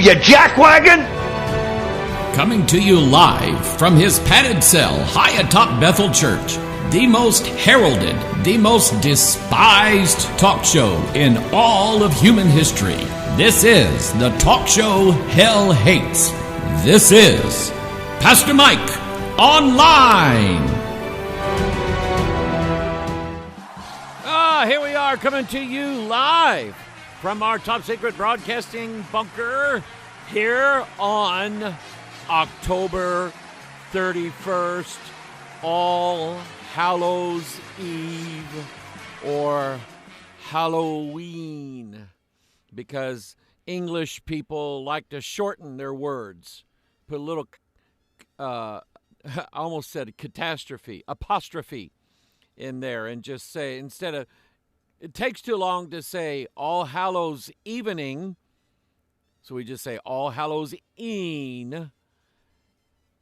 you jackwagon? Coming to you live from his padded cell high atop Bethel Church, the most heralded, the most despised talk show in all of human history. This is the talk show hell hates. This is Pastor Mike Online. Here we are coming to you live from our top secret broadcasting bunker here on October 31st, All Hallows Eve, or Halloween, because English people like to shorten their words. Put a little, I almost said catastrophe, apostrophe in there, and just say, instead of, it takes too long to say All Hallows Evening, so we just say All Hallows Een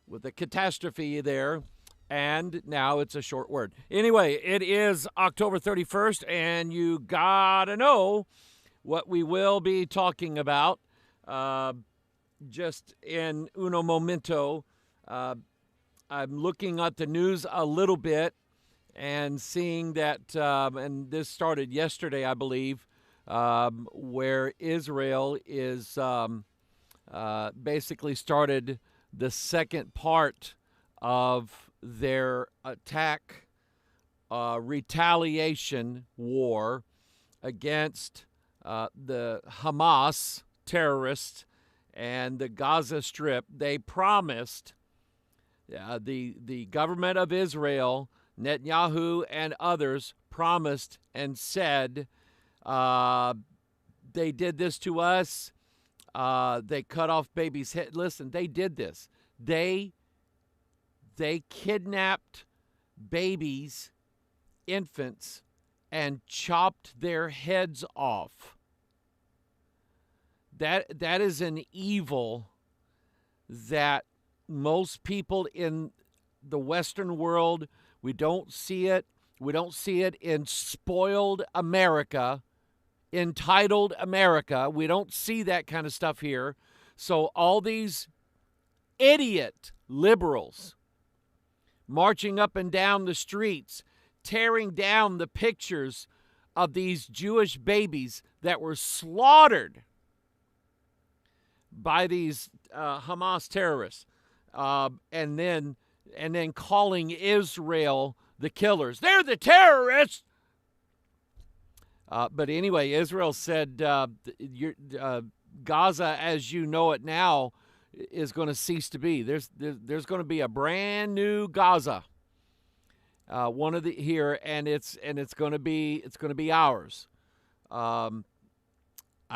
with a catastrophe there, and now it's a short word. Anyway, it is October 31st, and you gotta know what we will be talking about just in uno momento. I'm looking at the news a little bit and seeing that, and this started yesterday, I believe, where Israel is basically started the second part of their attack, retaliation war against the Hamas terrorists and the Gaza Strip. They promised, the government of Israel, Netanyahu and others promised and said, they did this to us. They cut off babies' head. Listen, they did this. They kidnapped babies, infants, and chopped their heads off. That is an evil that most people in the Western world, we don't see it. We don't see it in spoiled America, entitled America. We don't see that kind of stuff here. So all these idiot liberals marching up and down the streets, tearing down the pictures of these Jewish babies that were slaughtered by these Hamas terrorists, and then calling Israel the killers. They're the terrorists. But anyway, Israel said Gaza, as you know it now, is going to cease to be. There's going to be a brand new Gaza, here, and it's going to be ours. I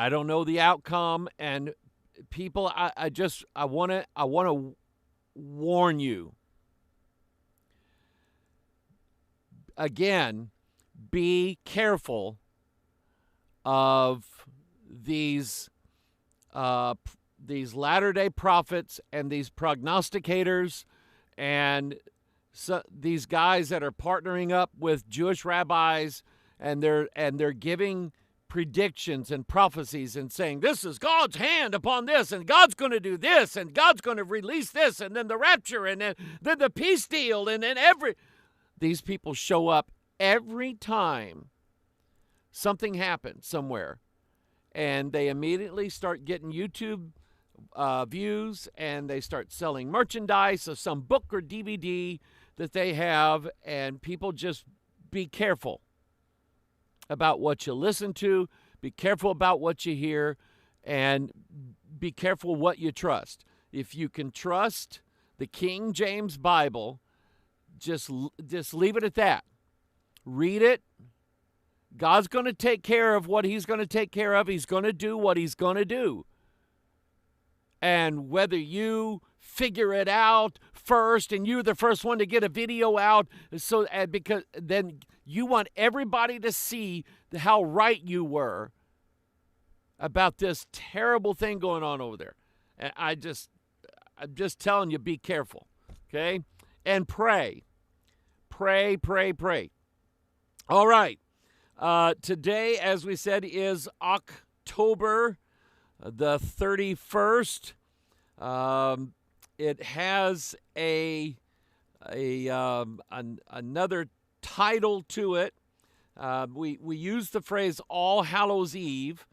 don't know the outcome, and people, I want to warn you. Again, be careful of these latter-day prophets and these prognosticators and these guys that are partnering up with Jewish rabbis, and they're giving predictions and prophecies and saying, this is God's hand upon this, and God's going to do this, and God's going to release this, and then the rapture, and then the peace deal, and then these people show up every time something happens somewhere, and they immediately start getting YouTube views, and they start selling merchandise of some book or DVD that they have, and people just be careful about what you listen to, be careful about what you hear, and be careful what you trust. If you can trust the King James Bible, just leave it at that. Read it. God's going to take care of what he's going to take care of. He's going to do what he's going to do. And whether you figure it out first and you're the first one to get a video out, because then you want everybody to see how right you were about this terrible thing going on over there. And I'm just telling you, be careful, okay? And pray. Pray. All right. Today, as we said, is October The 31st, it has another title to it. We use the phrase All Hallows Eve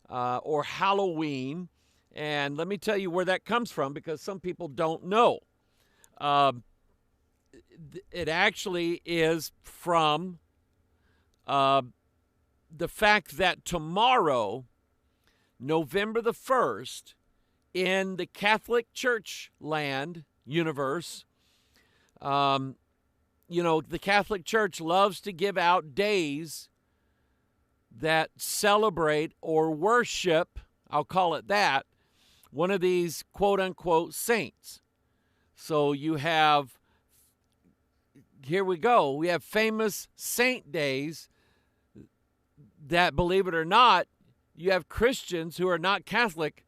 or Halloween, and let me tell you where that comes from because some people don't know. It actually is from the fact that tomorrow, November the 1st, in the Catholic Church land universe, the Catholic Church loves to give out days that celebrate or worship, I'll call it that, one of these quote-unquote saints. So you have, here we go, we have famous saint days that, believe it or not, you have Christians who are not Catholic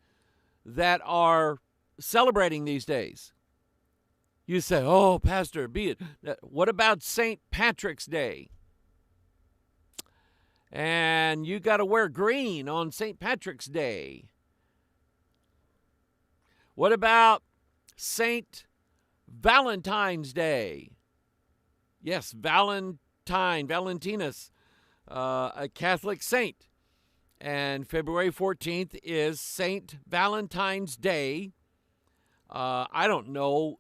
that are celebrating these days. You say, oh, Pastor, be it. What about St. Patrick's Day? And you got to wear green on St. Patrick's Day. What about St. Valentine's Day? Yes, Valentinus, a Catholic saint. And February 14th is St. Valentine's Day. I don't know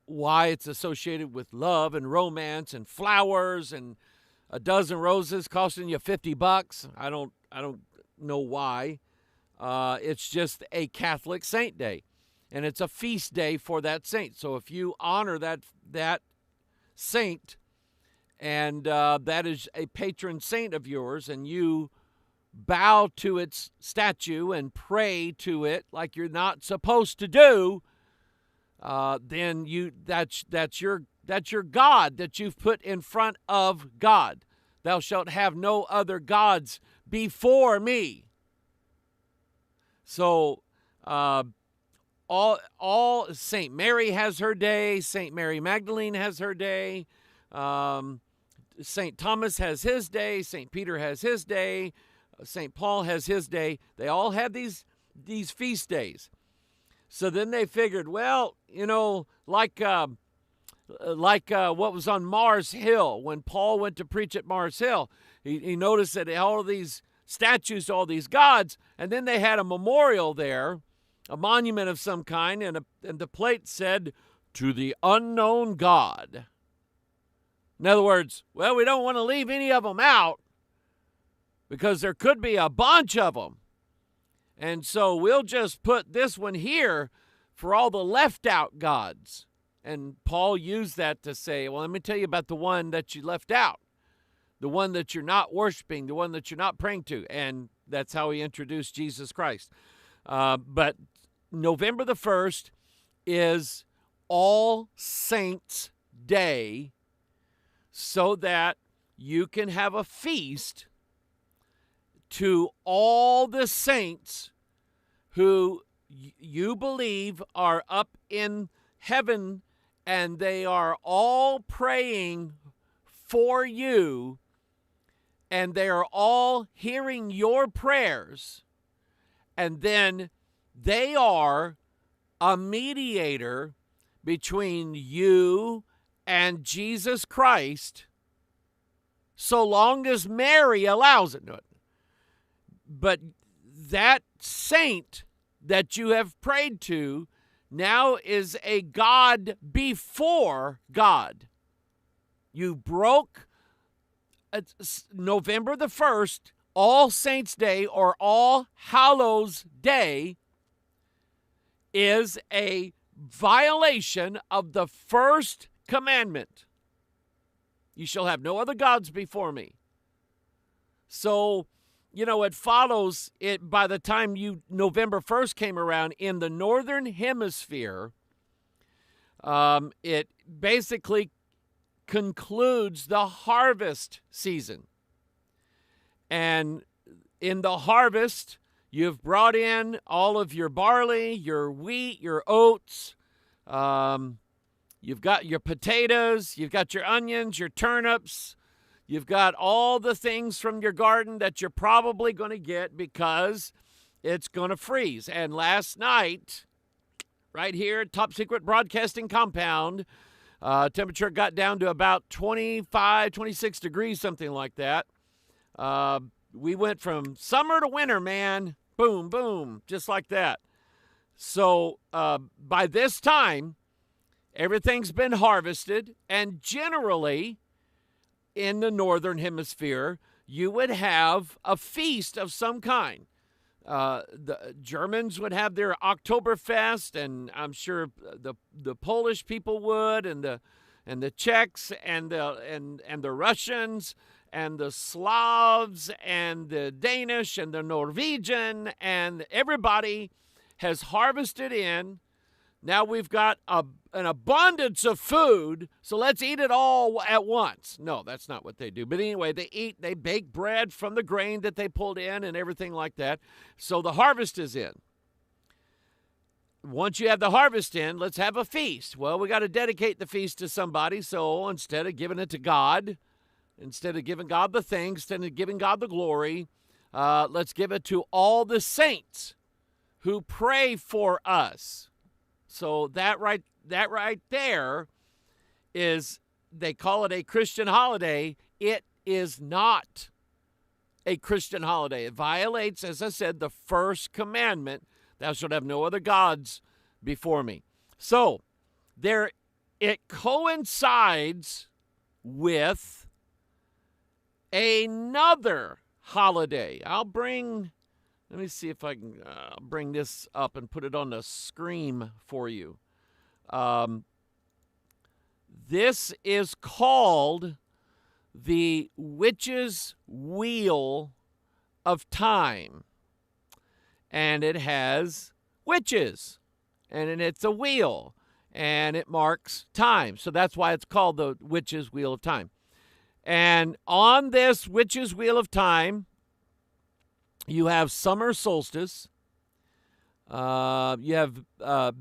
why it's associated with love and romance and flowers and a dozen roses costing you $50. I don't know why. It's just a Catholic saint day, and it's a feast day for that saint. So if you honor that saint, and that is a patron saint of yours, and you bow to its statue and pray to it like you're not supposed to do, then that's your God that you've put in front of God. Thou shalt have no other gods before me. So all Saint Mary has her day. Saint Mary Magdalene has her day. Saint Thomas has his day. Saint Peter has his day. St. Paul has his day. They all had these feast days. So then they figured, well, like what was on Mars Hill when Paul went to preach at Mars Hill. He noticed that all of these statues to all these gods, and then they had a memorial there, a monument of some kind, and the plate said, "To the unknown God." In other words, well, we don't want to leave any of them out, because there could be a bunch of them. And so we'll just put this one here for all the left out gods. And Paul used that to say, well, let me tell you about the one that you left out, the one that you're not worshiping, the one that you're not praying to. And that's how he introduced Jesus Christ. But November the 1st is All Saints' Day, so that you can have a feast to all the saints who you believe are up in heaven, and they are all praying for you, and they are all hearing your prayers, and then they are a mediator between you and Jesus Christ, so long as Mary allows it. But that saint that you have prayed to now is a God before God. You broke November the 1st, All Saints' Day or All Hallows' Day, is a violation of the first commandment. You shall have no other gods before me. So, it follows it by the time November 1st came around in the northern hemisphere. It basically concludes the harvest season. And in the harvest, you've brought in all of your barley, your wheat, your oats. You've got your potatoes, you've got your onions, your turnips. You've got all the things from your garden that you're probably going to get because it's going to freeze. And last night, right here at Top Secret Broadcasting Compound, temperature got down to about 25, 26 degrees, something like that. We went from summer to winter, man. Boom, boom, just like that. So by this time, everything's been harvested, and generally in the northern hemisphere, you would have a feast of some kind. The Germans would have their Oktoberfest, and I'm sure the Polish people would, and the Czechs, and the Russians, and the Slavs, and the Danish, and the Norwegian, and everybody has harvested in. Now we've got an abundance of food, so let's eat it all at once. No, that's not what they do. But anyway, they bake bread from the grain that they pulled in and everything like that. So the harvest is in. Once you have the harvest in, let's have a feast. Well, we got to dedicate the feast to somebody, so instead of giving it to God, instead of giving God the thanks, instead of giving God the glory, let's give it to all the saints who pray for us. So that right there is, they call it a Christian holiday. It is not a Christian holiday. It violates, as I said, the first commandment, thou shalt have no other gods before me. So it coincides with another holiday. Let me see if I can bring this up and put it on the screen for you. This is called the Witch's Wheel of Time. And it has witches. And it's a wheel. And it marks time. So that's why it's called the Witch's Wheel of Time. And on this Witch's Wheel of Time, you have summer solstice. You have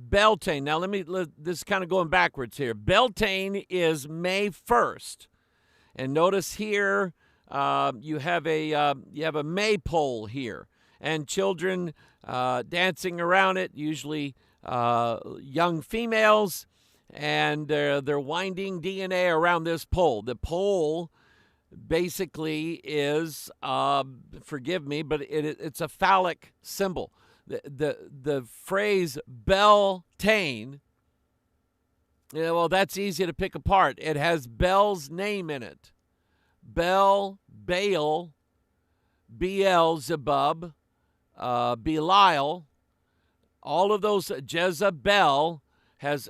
Beltane. Now, this is kind of going backwards here. Beltane is May 1st. And notice here, you have a maypole here. And children dancing around it, usually young females. And they're winding DNA around this pole. The pole basically is, forgive me, but it's a phallic symbol. The phrase Beltane, well, that's easy to pick apart. It has Bel's name in it. Bel, Baal, Beelzebub, Belial, all of those. Jezebel has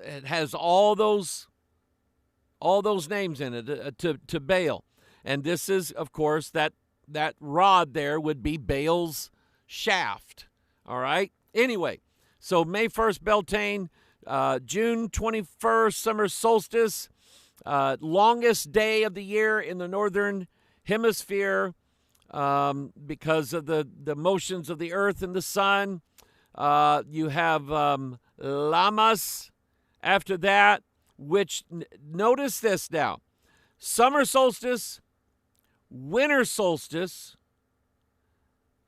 all those names in it to Baal. And this is, of course, that rod there would be Baal's shaft. All right? Anyway, so May 1st, Beltane. June 21st, summer solstice. Longest day of the year in the northern hemisphere because of the motions of the earth and the sun. You have Lammas after that, which, notice this now. Summer solstice, winter solstice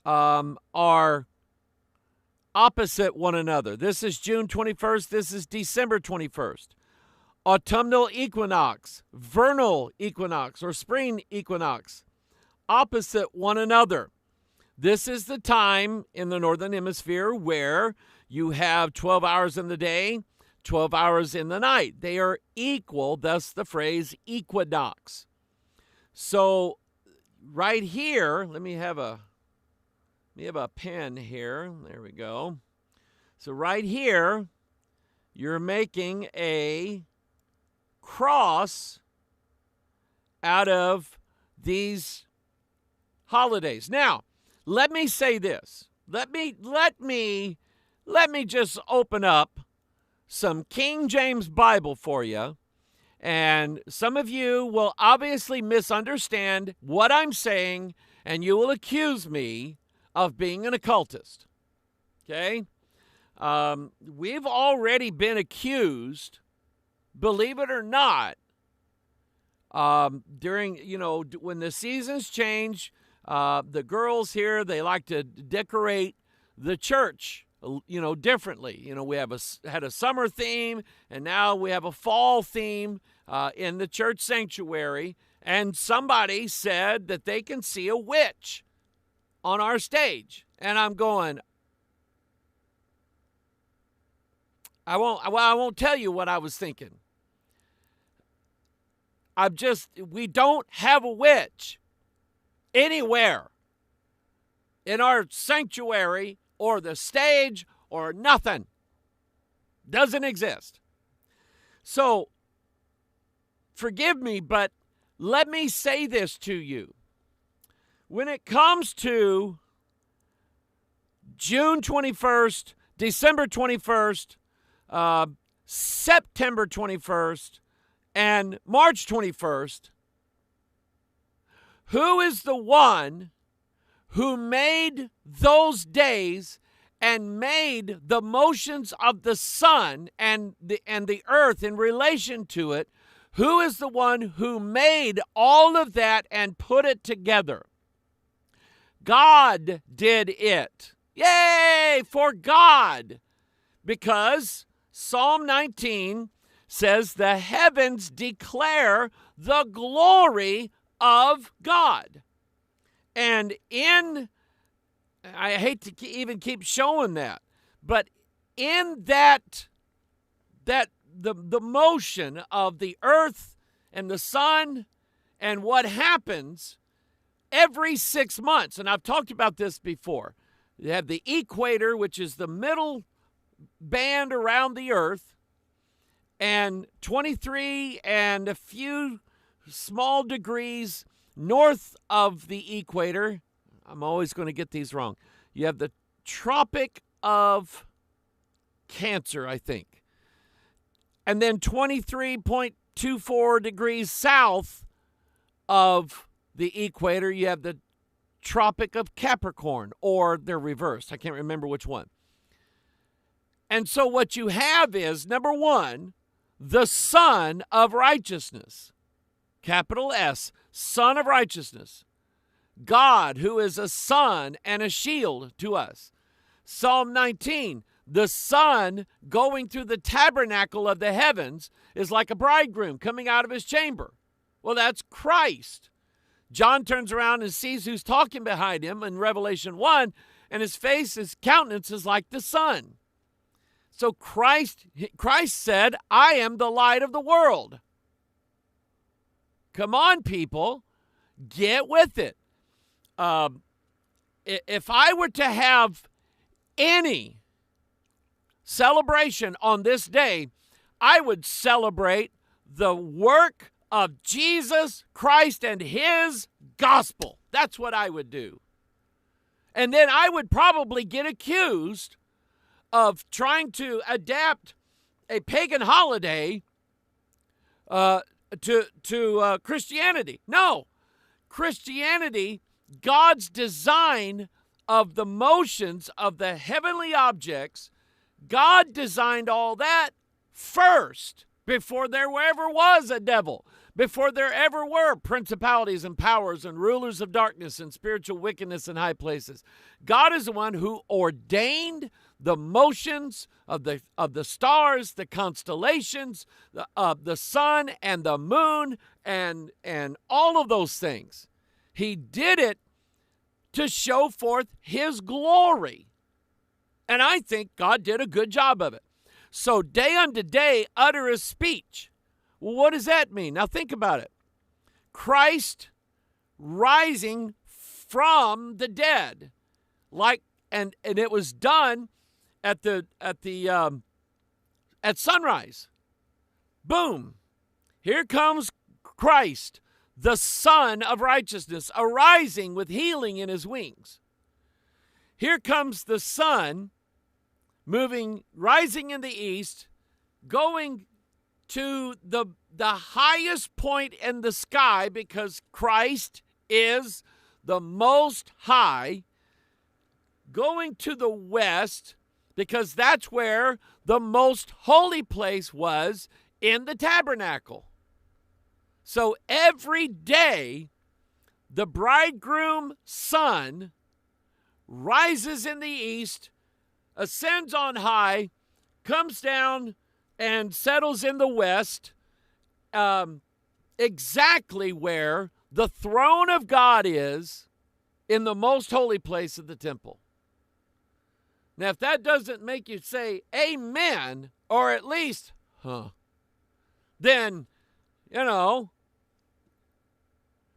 are opposite one another. This is June 21st. This is December 21st. Autumnal equinox, vernal equinox, or spring equinox, opposite one another. This is the time in the northern hemisphere where you have 12 hours in the day, 12 hours in the night. They are equal, thus the phrase equinox. So right here, let me have a pen here. There we go. So right here, you're making a cross out of these holidays. Now, let me say this. Let me just open up some King James Bible for you. And some of you will obviously misunderstand what I'm saying, and you will accuse me of being an occultist. Okay? We've already been accused, believe it or not, during, when the seasons change, the girls here, they like to decorate the church, differently. We had a summer theme, and now we have a fall theme in the church sanctuary. And somebody said that they can see a witch on our stage. And I'm going, I won't tell you what I was thinking. We don't have a witch anywhere in our sanctuary or the stage or nothing. Doesn't exist. So, forgive me, but let me say this to you. When it comes to June 21st, December 21st, September 21st, and March 21st, who is the one who made those days and made the motions of the sun and the earth in relation to it? Who is the one who made all of that and put it together? God did it. Yay for God! Because Psalm 19 says the heavens declare the glory of God. And I hate to even keep showing that, but in that the motion of the earth and the sun and what happens every 6 months, and I've talked about this before. You have the equator, which is the middle band around the earth, and 23 and a few small degrees north of the equator. I'm always going to get these wrong. You have the Tropic of Cancer, I think. And then 23.24 degrees south of the equator, you have the Tropic of Capricorn, or they're reversed. I can't remember which one. And so what you have is, number one, the Son of Righteousness, capital S, Son of Righteousness. God, who is a sun and a shield to us. Psalm 19, the sun going through the tabernacle of the heavens is like a bridegroom coming out of his chamber. Well, that's Christ. John turns around and sees who's talking behind him in Revelation 1, and his countenance is like the sun. So Christ said, I am the light of the world. Come on, people. Get with it. If I were to have any celebration on this day, I would celebrate the work of Jesus Christ and his gospel. That's what I would do. And then I would probably get accused of trying to adapt a pagan holiday to Christianity. No, Christianity, God's design of the motions of the heavenly objects, God designed all that first before there ever was a devil, before there ever were principalities and powers and rulers of darkness and spiritual wickedness in high places. God is the one who ordained the motions of the stars, the constellations, the sun and the moon, and all of those things. He did it to show forth his glory. And I think God did a good job of it. So day unto day uttereth speech. Well, what does that mean? Now think about it. Christ rising from the dead, and it was done at sunrise. Boom. Here comes Christ, the Son of Righteousness, arising with healing in his wings. Here comes the sun, rising in the east, going to the highest point in the sky, because Christ is the Most High, going to the west, because that's where the most holy place was, in the tabernacle. So every day, the bridegroom sun rises in the east, ascends on high, comes down and settles in the west, exactly where the throne of God is in the most holy place of the temple. Now, if that doesn't make you say amen, or at least, then,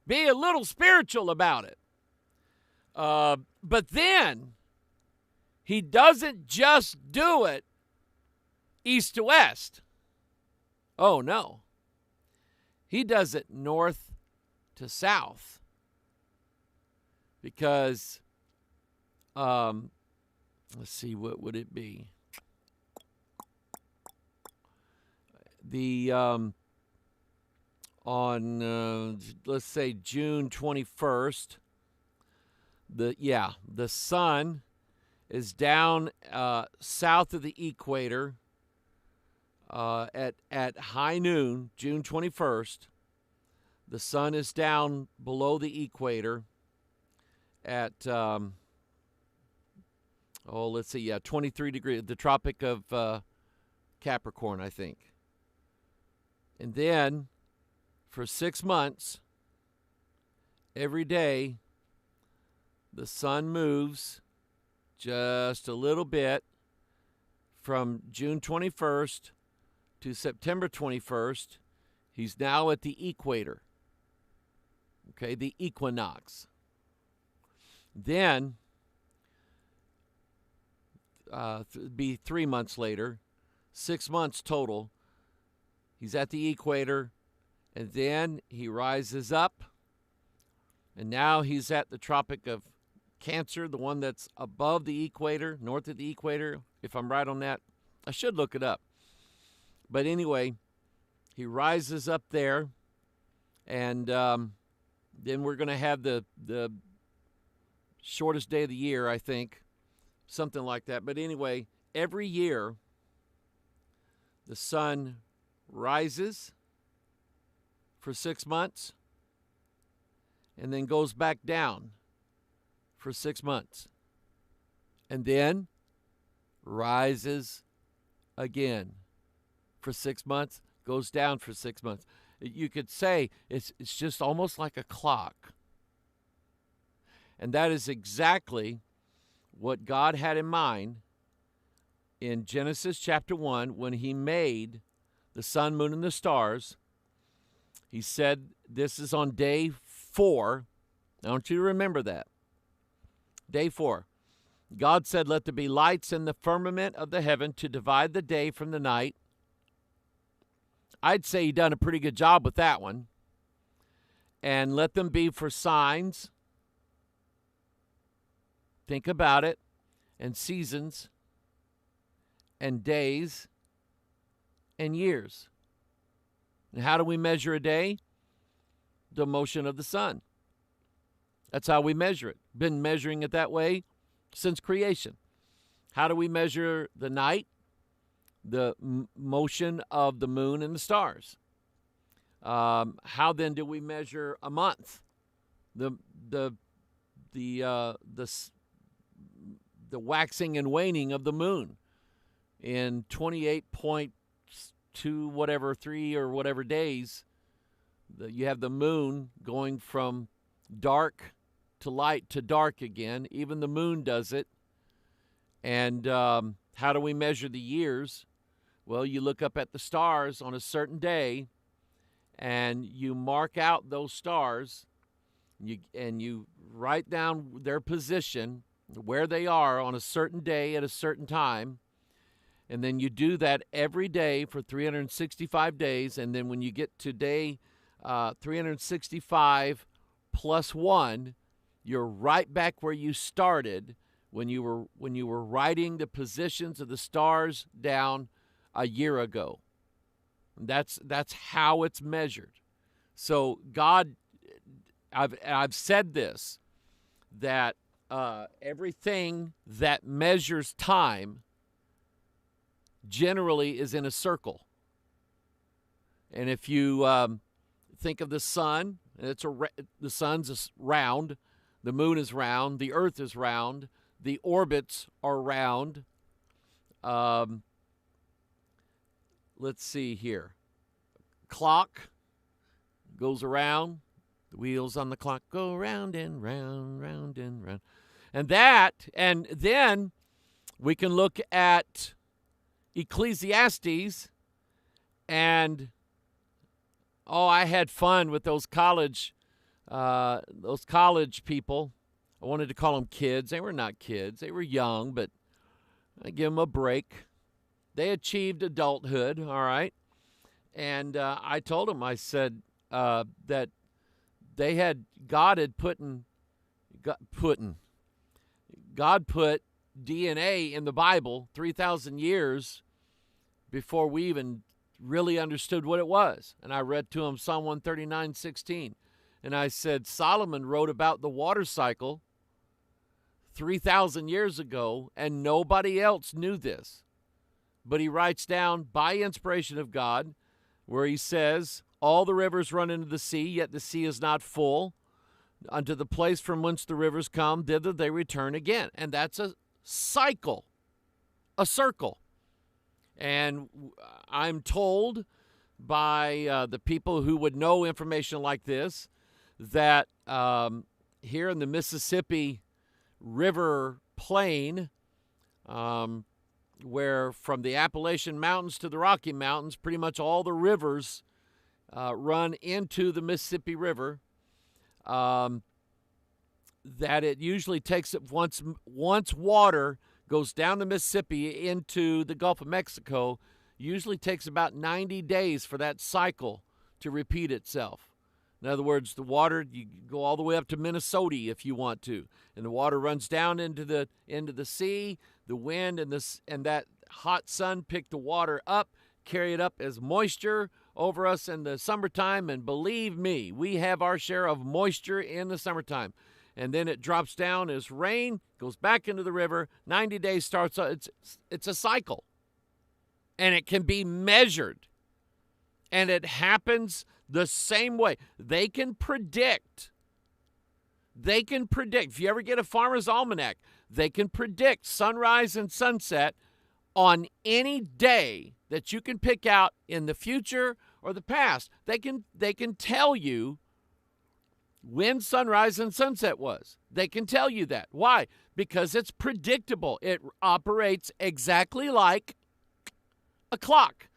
be a little spiritual about it. But then, he doesn't just do it east to west. Oh, no. He does it north to south. Because, let's see, what would it be? On let's say June 21st, the sun is down south of the equator at high noon, June 21st. The sun is down below the equator at 23 degrees, the Tropic of Capricorn, I think. And then for 6 months, every day, the sun moves just a little bit from June 21st to September 21st. He's now at the equator, okay, the equinox. Then, be 3 months later, 6 months total, he's at the equator, and then he rises up, and now he's at the Tropic of Cancer, the one that's above the equator, north of the equator, if I'm right on that. I should look it up. But anyway, he rises up there, and then we're going to have the shortest day of the year, I think, something like that. But anyway, every year, the sun rises for 6 months and then goes back down for 6 months and then rises again for 6 months, goes down for 6 months. You could say it's just almost like a clock. And that is exactly what God had in mind in Genesis chapter 1 when he made the sun, moon, and the stars. He said this is on day 4. I want you to remember that. Day 4. God said, "Let there be lights in the firmament of the heaven to divide the day from the night." I'd say he done a pretty good job with that one. "And let them be for signs." Think about it. "And seasons, and days, and years." And how do we measure a day? The motion of the sun. That's how we measure it. Been measuring it that way since creation. How do we measure the night? The motion of the moon and the stars. How then do we measure a month? The waxing and waning of the moon in 28.2 whatever 3 or whatever days. You have the moon going from dark to light to dark again. Even the moon does it. And how do we measure the years? Well, you look up at the stars on a certain day, and you mark out those stars, and you write down their position, where they are on a certain day at a certain time, and then you do that every day for 365 days, and then when you get to day 365 plus 1, you're right back where you started when you were writing the positions of the stars down a year ago. That's how it's measured. So God, I've said this, that everything that measures time generally is in a circle. And if you think of the sun, the sun's round, the moon is round, the earth is round, the orbits are round. Let's see here. Clock goes around. The wheels on the clock go round and round, round and round. And then we can look at Ecclesiastes, and I had fun with those college people. I wanted to call them kids. They were not kids. They were young, but I give them a break. They achieved adulthood, all right. And I told them, I said that God put DNA in the Bible 3,000 years before we even really understood what it was. And I read to him Psalm 139:16. And I said, Solomon wrote about the water cycle 3,000 years ago, and nobody else knew this. But he writes down, by inspiration of God, where he says, all the rivers run into the sea, yet the sea is not full. Unto the place from whence the rivers come, thither they return again. And that's a cycle, a circle. And I'm told by the people who would know information like this that here in the Mississippi River plain, where from the Appalachian Mountains to the Rocky Mountains, pretty much all the rivers run into the Mississippi River, that it usually takes it once water goes down the Mississippi into the Gulf of Mexico, usually takes about 90 days for that cycle to repeat itself. In other words, the water, you go all the way up to Minnesota if you want to, and the water runs down into the sea. The wind and that hot sun pick the water up, carry it up as moisture over us in the summertime, and believe me, we have our share of moisture in the summertime. And then it drops down as rain, goes back into the river, 90 days starts, it's a cycle. And it can be measured. And it happens the same way. They can predict. If you ever get a farmer's almanac, they can predict sunrise and sunset on any day that you can pick out in the future or the past. They can tell you when sunrise and sunset was. They can tell you that. Why? Because it's predictable. It operates exactly like a clock,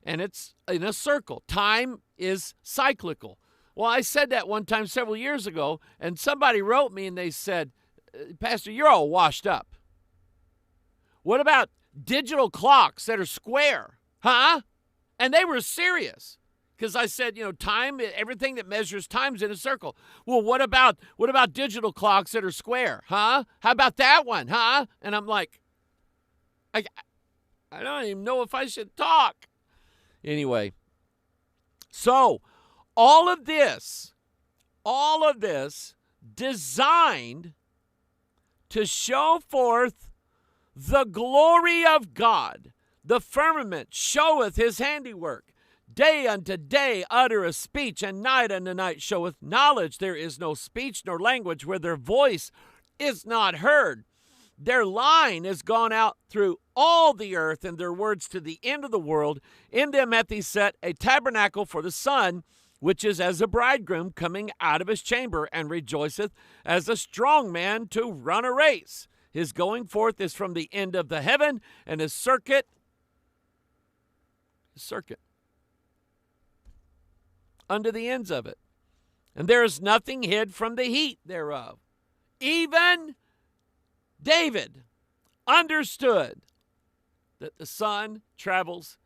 and it's in a circle. Time is cyclical. Well, I said that one time several years ago, and somebody wrote me and they said, Pastor, you're all washed up. What about digital clocks that are square? Huh? And they were serious. Because I said, time, everything that measures time's in a circle. Well, what about digital clocks that are square? Huh? How about that one? Huh? And I'm like, I don't even know if I should talk. Anyway, so all of this designed to show forth the glory of God. The firmament showeth his handiwork. Day unto day uttereth speech, and night unto night showeth knowledge. There is no speech nor language where their voice is not heard. Their line is gone out through all the earth, and their words to the end of the world. In them hath he set a tabernacle for the sun, which is as a bridegroom coming out of his chamber, and rejoiceth as a strong man to run a race. His going forth is from the end of the heaven, and his circuit unto the ends of it. And there is nothing hid from the heat thereof. Even David understood that the sun travels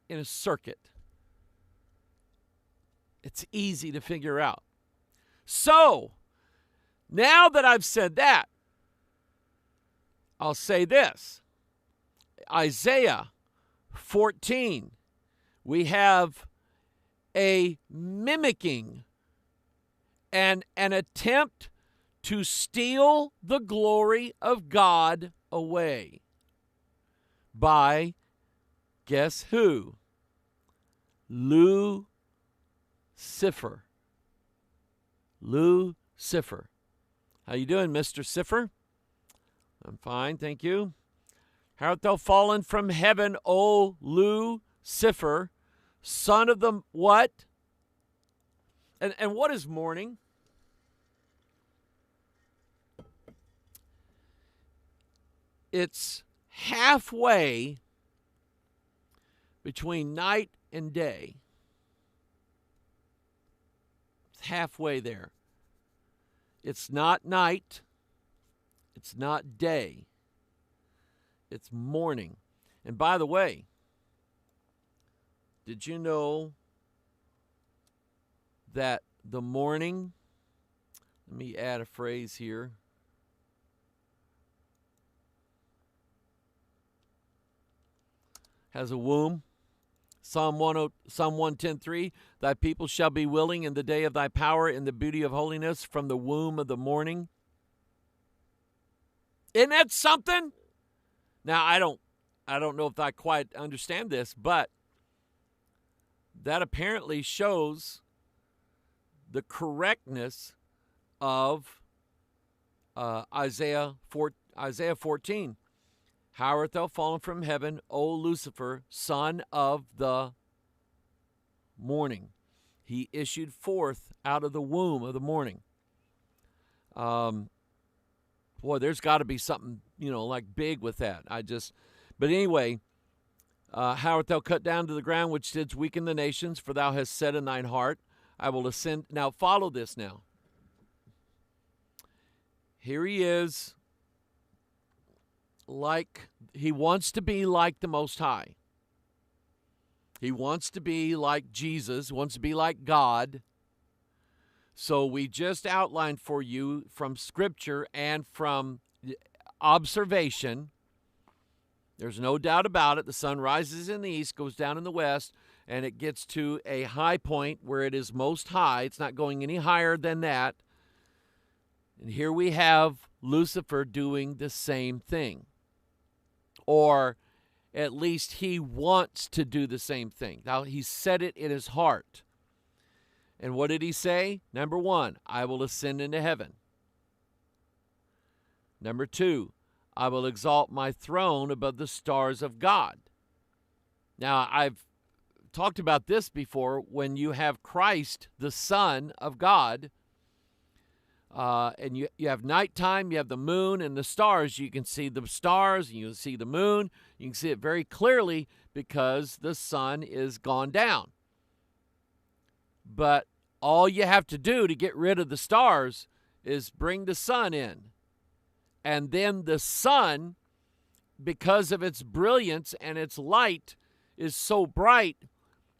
in a circuit. It's easy to figure out. So, now that I've said that, I'll say this. Isaiah 14, we have a mimicking and an attempt to steal the glory of God away by, guess who? Lucifer. Lucifer. How you doing, Mr. Cipher? I'm fine, thank you. How art thou fallen from heaven, O Lucifer, son of the what? And what is morning? It's halfway between night and day. It's halfway there. It's not night. It's not day. It's morning. And by the way, did you know that the morning, let me add a phrase here. Has a womb. Psalm 110:3, thy people shall be willing in the day of thy power, in the beauty of holiness, from the womb of the morning. Isn't that something? Now, I don't know if I quite understand this, but that apparently shows the correctness of Isaiah 14. How art thou fallen from heaven, O Lucifer, son of the morning? He issued forth out of the womb of the morning. Boy, there's got to be something, like big with that. But anyway, how art thou cut down to the ground, which didst weaken the nations? For thou hast said in thine heart, I will ascend. Now follow this now. Here he is. He wants to be like the Most High. He wants to be like Jesus, wants to be like God. So we just outlined for you from Scripture and from observation. There's no doubt about it. The sun rises in the east, goes down in the west, and it gets to a high point where it is most high. It's not going any higher than that. And here we have Lucifer doing the same thing. Or at least he wants to do the same thing. Now, he said it in his heart. And what did he say? Number 1, I will ascend into heaven. Number 2, I will exalt my throne above the stars of God. Now, I've talked about this before. When you have Christ, the Son of God, and you have nighttime, you have the moon and the stars. You can see the stars, and you can see the moon. You can see it very clearly because the sun is gone down. But all you have to do to get rid of the stars is bring the sun in. And then the sun, because of its brilliance and its light, is so bright,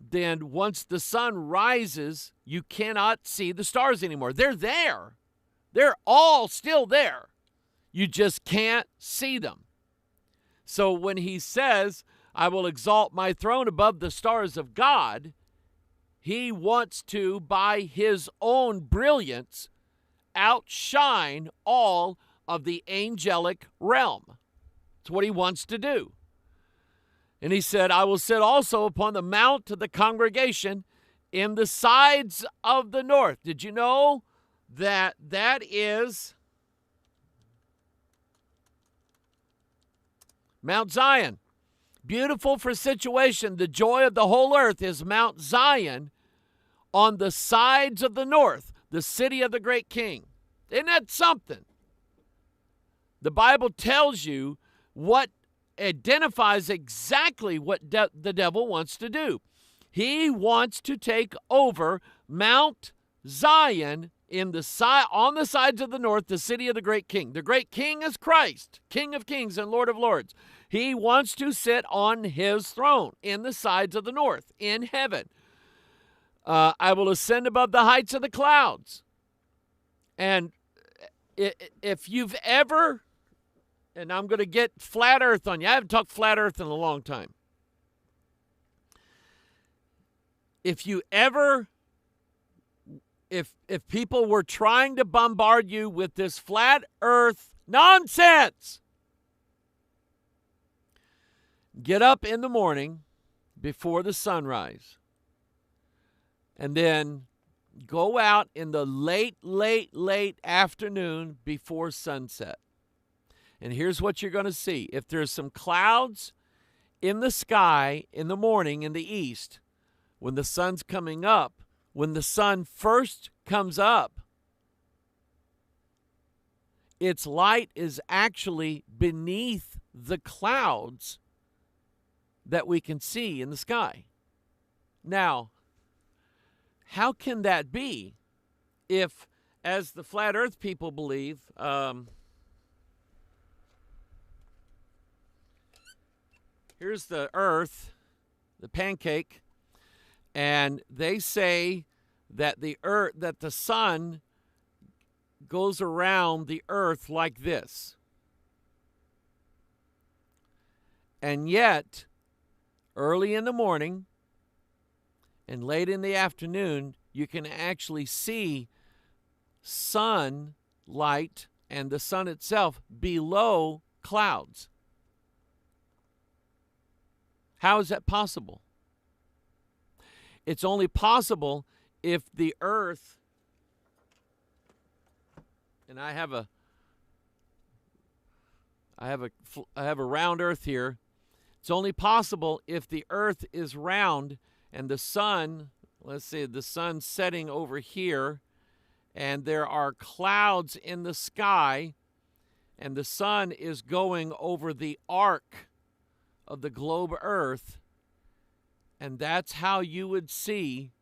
then once the sun rises, you cannot see the stars anymore. They're there. They're all still there. You just can't see them. So when he says, I will exalt my throne above the stars of God, he wants to, by his own brilliance, outshine all of the angelic realm. It's what he wants to do. And he said, I will sit also upon the mount of the congregation in the sides of the north. Did you know that is Mount Zion? Beautiful for situation. The joy of the whole earth is Mount Zion on the sides of the north, the city of the great king. Isn't that something? The Bible tells you what identifies exactly what the devil wants to do. He wants to take over Mount Zion on the sides of the north, the city of the great king. The great king is Christ, King of kings and Lord of lords. He wants to sit on his throne in the sides of the north, in heaven. I will ascend above the heights of the clouds. And if you've ever, and I'm going to get flat earth on you. I haven't talked flat earth in a long time. If you ever, if people were trying to bombard you with this flat earth nonsense, get up in the morning before the sunrise and then go out in the late afternoon before sunset. And here's what you're going to see. If there's some clouds in the sky in the morning in the east, when the sun's coming up, when the sun first comes up, its light is actually beneath the clouds that we can see in the sky. Now, how can that be if, as the flat earth people believe, here's the earth, the pancake, and they say that the sun goes around the earth like this. And yet, early in the morning and late in the afternoon, you can actually see sunlight and the sun itself below clouds. How is that possible? It's only possible if the earth, and I have a round earth here. It's only possible if the earth is round and the sun, let's say the sun's setting over here, and there are clouds in the sky, and the sun is going over the arc of the globe Earth, and that's how you would see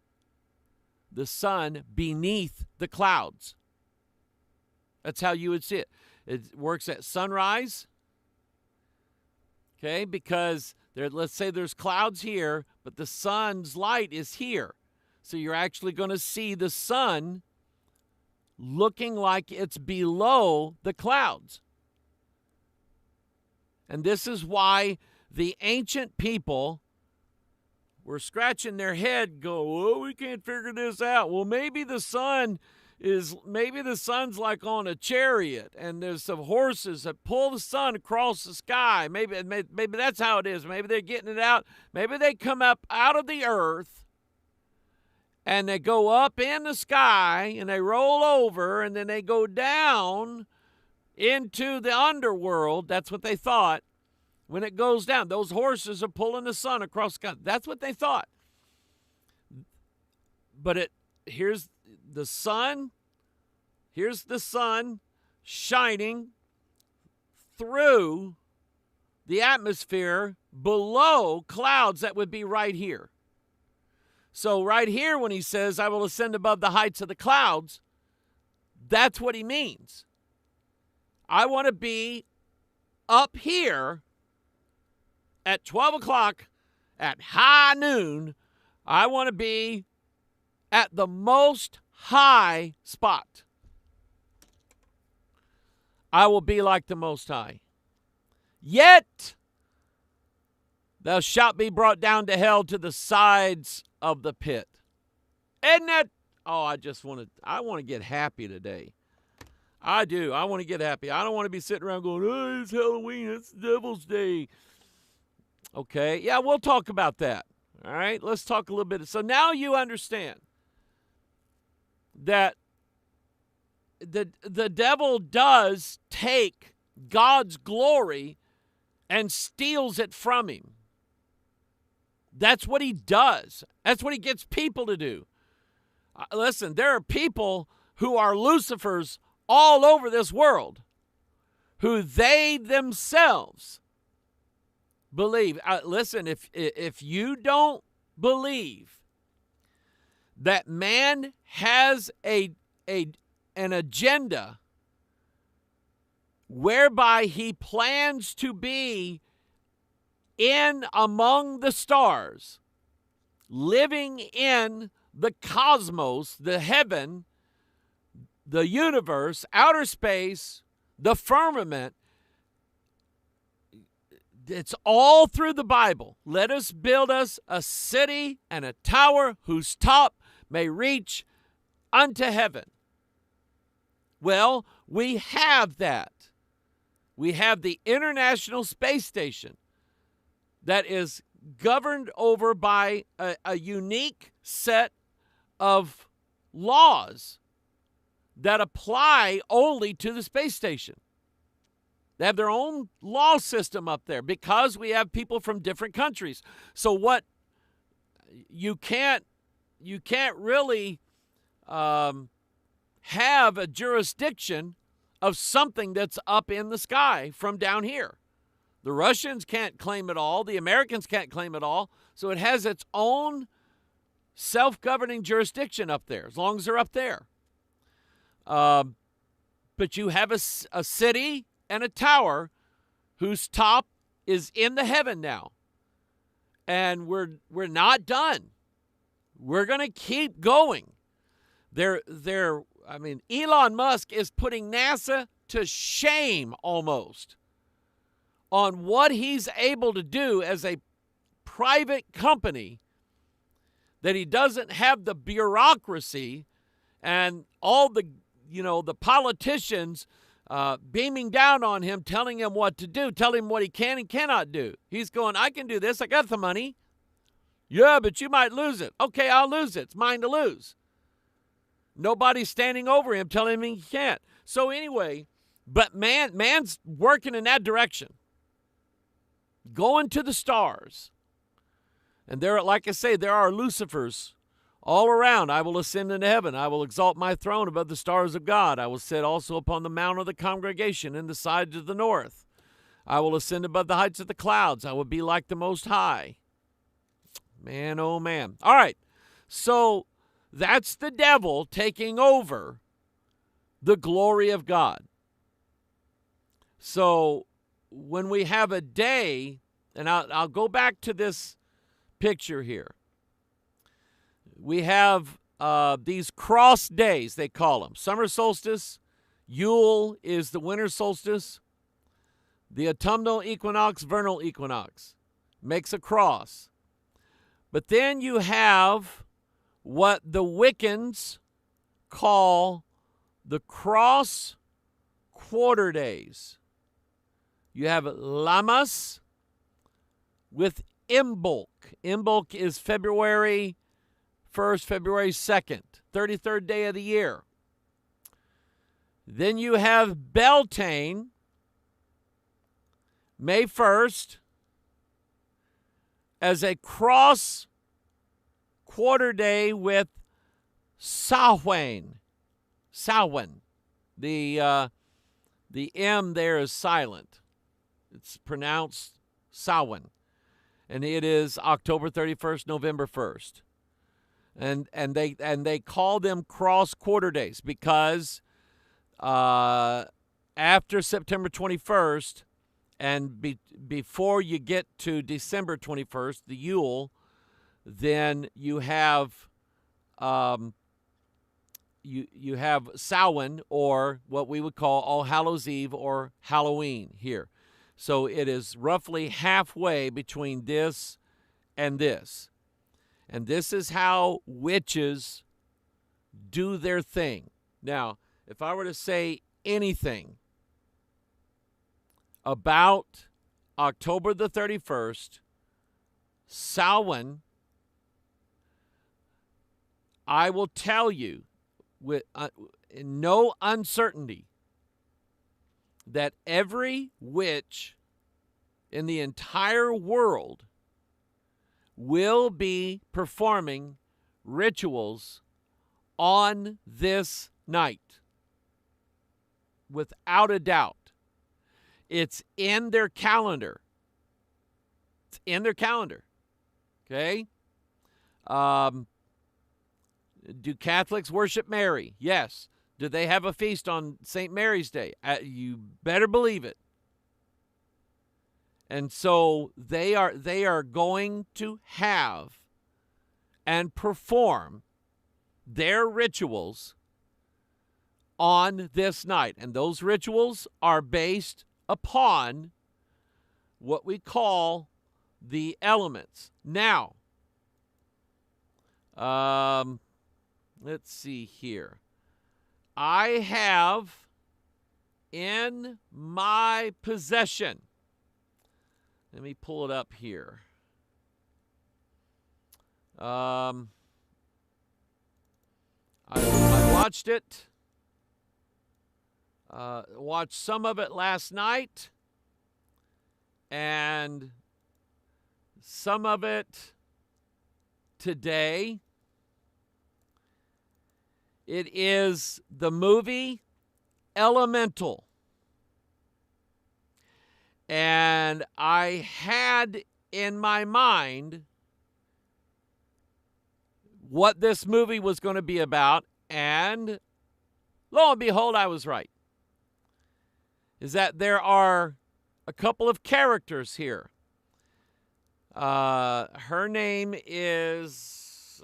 the sun beneath the clouds. That's how you would see it. It works at sunrise, okay, because let's say there's clouds here, but the sun's light is here. So you're actually going to see the sun looking like it's below the clouds. And this is why the ancient people were scratching their head, go, oh, we can't figure this out. Well, maybe the sun's like on a chariot, and there's some horses that pull the sun across the sky. Maybe that's how it is. Maybe they're getting it out. Maybe they come up out of the earth, and they go up in the sky, and they roll over, and then they go down into the underworld. That's what they thought. When it goes down, those horses are pulling the sun across the sky. That's what they thought. But here's the sun shining through the atmosphere below clouds that would be right here. So right here when he says, I will ascend above the heights of the clouds, that's what he means. I want to be up here at 12 o'clock at high noon. I want to be at the most high spot. I will be like the Most High. Yet thou shalt be brought down to hell to the sides of the pit. Isn't that? Oh, I want to get happy today. I do. I want to get happy. I don't want to be sitting around going, oh, it's Halloween. It's Devil's Day. Okay. Yeah, we'll talk about that. All right. Let's talk a little bit. So now you understand that the devil does take God's glory and steals it from him. That's what he does. That's what he gets people to do. Listen, there are people who are Lucifers all over this world who they themselves believe. Listen, if you don't believe that man has an agenda whereby he plans to be in among the stars, living in the cosmos, the heaven, the universe, outer space, the firmament. It's all through the Bible. Let us build us a city and a tower whose top may reach unto heaven. Well, we have that. We have the International Space Station that is governed over by a unique set of laws that apply only to the space station. They have their own law system up there because we have people from different countries. So what you can't really have a jurisdiction of something that's up in the sky from down here. The Russians can't claim it all. The Americans can't claim it all. So it has its own self-governing jurisdiction up there, as long as they're up there. But you have a city and a tower whose top is in the heaven now. And we're not done. We're going to keep going. Elon Musk is putting NASA to shame almost on what he's able to do as a private company, that he doesn't have the bureaucracy and all the politicians beaming down on him, telling him what to do, telling him what he can and cannot do. He's going, I can do this. I got the money. Yeah, but you might lose it. Okay, I'll lose it. It's mine to lose. Nobody's standing over him telling him he can't. So anyway, but man's working in that direction, going to the stars. And there, like I say, there are Lucifers all around. I will ascend into heaven. I will exalt my throne above the stars of God. I will sit also upon the mount of the congregation in the sides of the north. I will ascend above the heights of the clouds. I will be like the Most High. Man, oh man. All right. So that's the devil taking over the glory of God. So when we have a day, and I'll go back to this picture here. We have these cross days, they call them. Summer solstice. Yule is the winter solstice. The autumnal equinox, vernal equinox. Makes a cross. But then you have what the Wiccans call the cross quarter days. You have Lammas with Imbolc. Imbolc is February 1st, February 2nd, 33rd day of the year. Then you have Beltane, May 1st, as a cross quarter day with Samhain. Samhain. The M there is silent. It's pronounced Samhain. And it is October 31st, November 1st. And they call them cross quarter days because after September 21st and before you get to December 21st, the Yule, then you have you have Samhain, or what we would call All Hallows Eve or Halloween here. So it is roughly halfway between this and this. And this is how witches do their thing. Now, if I were to say anything about October the 31st, Samhain, I will tell you with no uncertainty that every witch in the entire world will be performing rituals on this night. Without a doubt. It's in their calendar. It's in their calendar. Okay? Do Catholics worship Mary? Yes. Do they have a feast on St. Mary's Day? You better believe it. And so they are going to have and perform their rituals on this night. And those rituals are based upon what we call the elements. Now, let's see here. I have in my possession, let me pull it up here. I watched it. Watched some of it last night. and some of it today. It is the movie Elemental. And I had in my mind what this movie was going to be about, and lo and behold, I was right. Is that there are a couple of characters here. Her name is,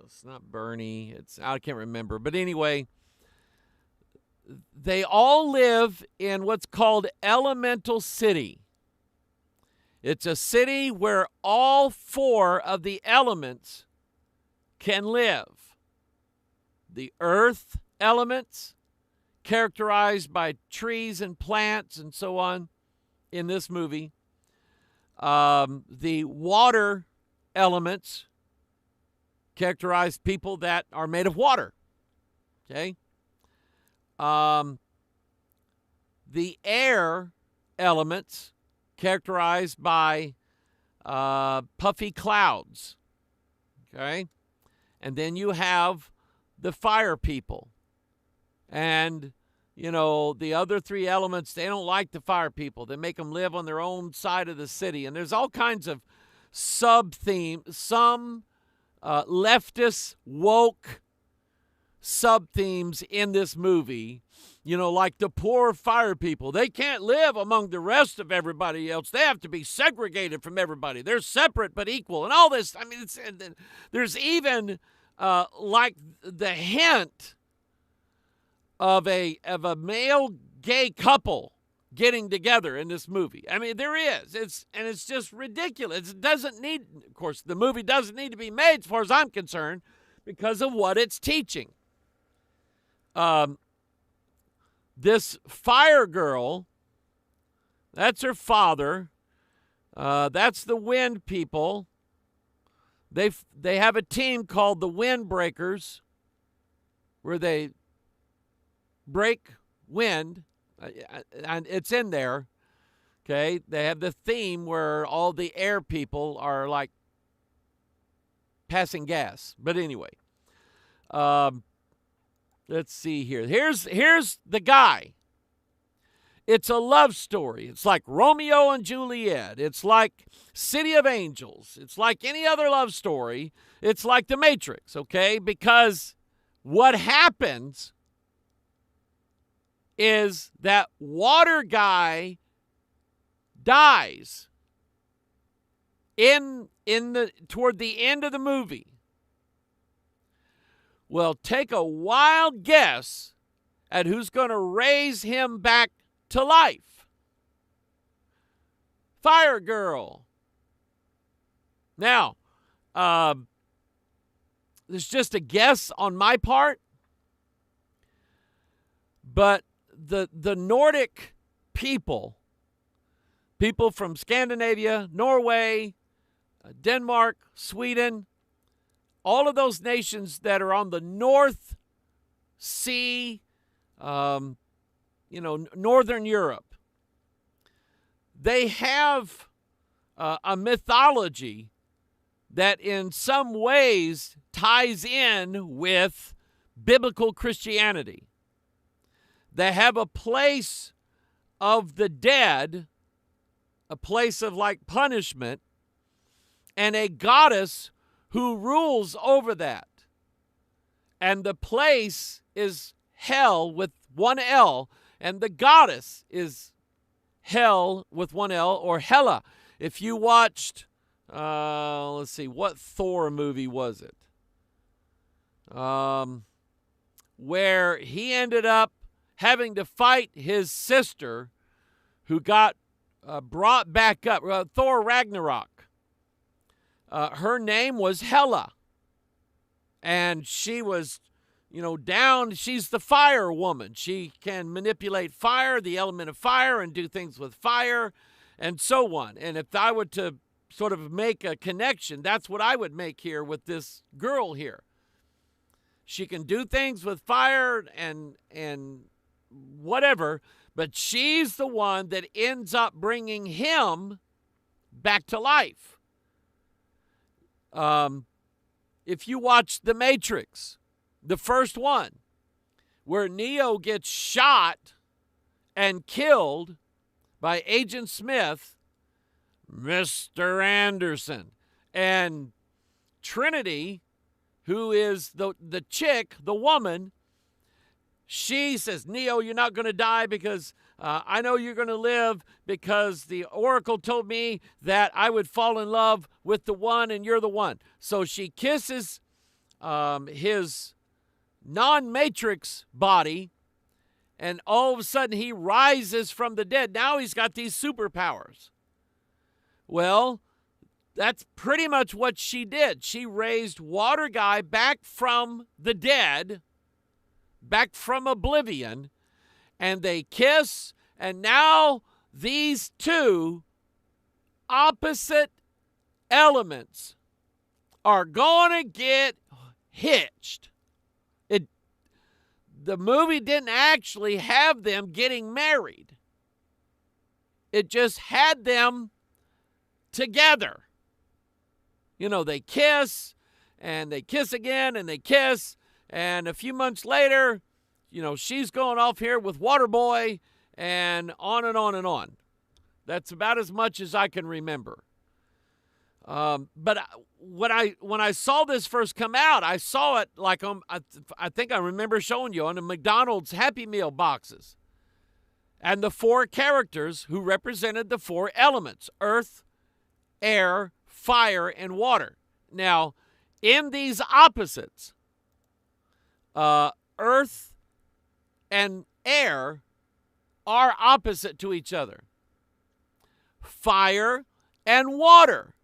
it's not Bernie, I can't remember. But anyway, they all live in what's called Elemental City. It's a city where all four of the elements can live. The earth elements, characterized by trees and plants and so on in this movie. The water elements, characterize people that are made of water. Okay? The air elements, characterized by puffy clouds. Okay? And then you have the fire people. And, you know, the other three elements, they don't like the fire people. They make them live on their own side of the city. And there's all kinds of sub-themes, some leftist, woke sub-themes in this movie. You know, like the poor fire people. They can't live among the rest of everybody else. They have to be segregated from everybody. They're separate but equal. And all this, I mean, there's even like the hint of a male gay couple getting together in this movie. I mean, there is. It's just ridiculous. It doesn't need, of course, the movie doesn't need to be made as far as I'm concerned because of what it's teaching. This fire girl, that's her father. That's the wind people. They have a team called the Windbreakers, where they break wind, and it's in there. Okay, they have the theme where all the air people are like passing gas. But anyway, let's see here. Here's the guy. It's a love story. It's like Romeo and Juliet. It's like City of Angels. It's like any other love story. It's like The Matrix, okay? Because what happens is that water guy dies toward the end of the movie. Well, take a wild guess at who's going to raise him back to life. Fire girl. Now, this is just a guess on my part, but the Nordic people from Scandinavia, Norway, Denmark, Sweden, all of those nations that are on the North Sea, Northern Europe, they have a mythology that in some ways ties in with biblical Christianity. They have a place of the dead, a place of like punishment, and a goddess who rules over that. And the place is hell with one L, and the goddess is hell with one L, or Hela. If you watched, let's see, what Thor movie was it? Where he ended up having to fight his sister who got brought back up, Thor Ragnarok. Her name was Hela. And she was, down. She's the fire woman. She can manipulate fire, the element of fire, and do things with fire, and so on. And if I were to sort of make a connection, that's what I would make here with this girl here. She can do things with fire and whatever, But she's the one that ends up bringing him back to life. If you watch The Matrix, the first one, where Neo gets shot and killed by Agent Smith, Mr. Anderson, and Trinity, who is the chick, the woman, she says, Neo, you're not going to die because I know you're going to live because the Oracle told me that I would fall in love with the one and you're the one. So she kisses his non-Matrix body, and all of a sudden he rises from the dead. Now he's got these superpowers. Well, that's pretty much what she did. She raised Water Guy back from the dead, back from oblivion, and they kiss, and now these two opposite elements are going to get hitched. The movie didn't actually have them getting married. It just had them together. You know, they kiss, and they kiss again, and they kiss, and a few months later, you know, she's going off here with Waterboy, and on and on and on. That's about as much as I can remember. But when I saw this first come out, I saw it like I think I remember showing you on the McDonald's Happy Meal boxes. And the four characters who represented the four elements: earth, air, fire, and water. Now, in these opposites, earth and air are opposite to each other. Fire and water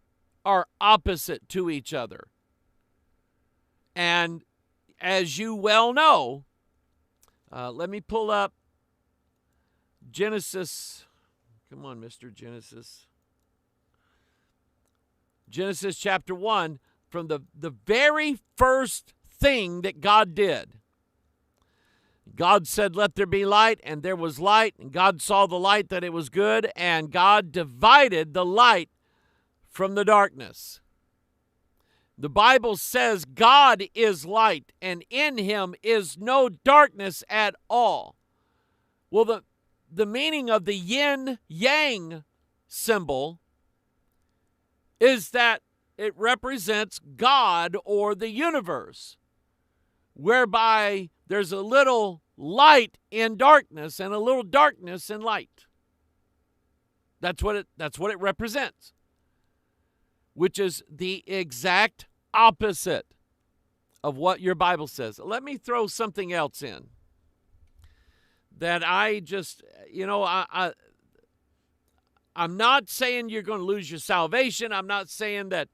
are opposite to each other. And as you well know, let me pull up Genesis. Come on, Mr. Genesis. Genesis chapter 1, from the very first thing that God did. God said, let there be light, and there was light, and God saw the light that it was good, and God divided the light from the darkness. The Bible says God is light, and in him is no darkness at all. Well, the meaning of the yin-yang symbol is that it represents God or the universe, whereby there's a little light in darkness and a little darkness in light. That's what it represents, which is the exact opposite of what your Bible says. Let me throw something else in that I just, I'm not saying you're going to lose your salvation. I'm not saying that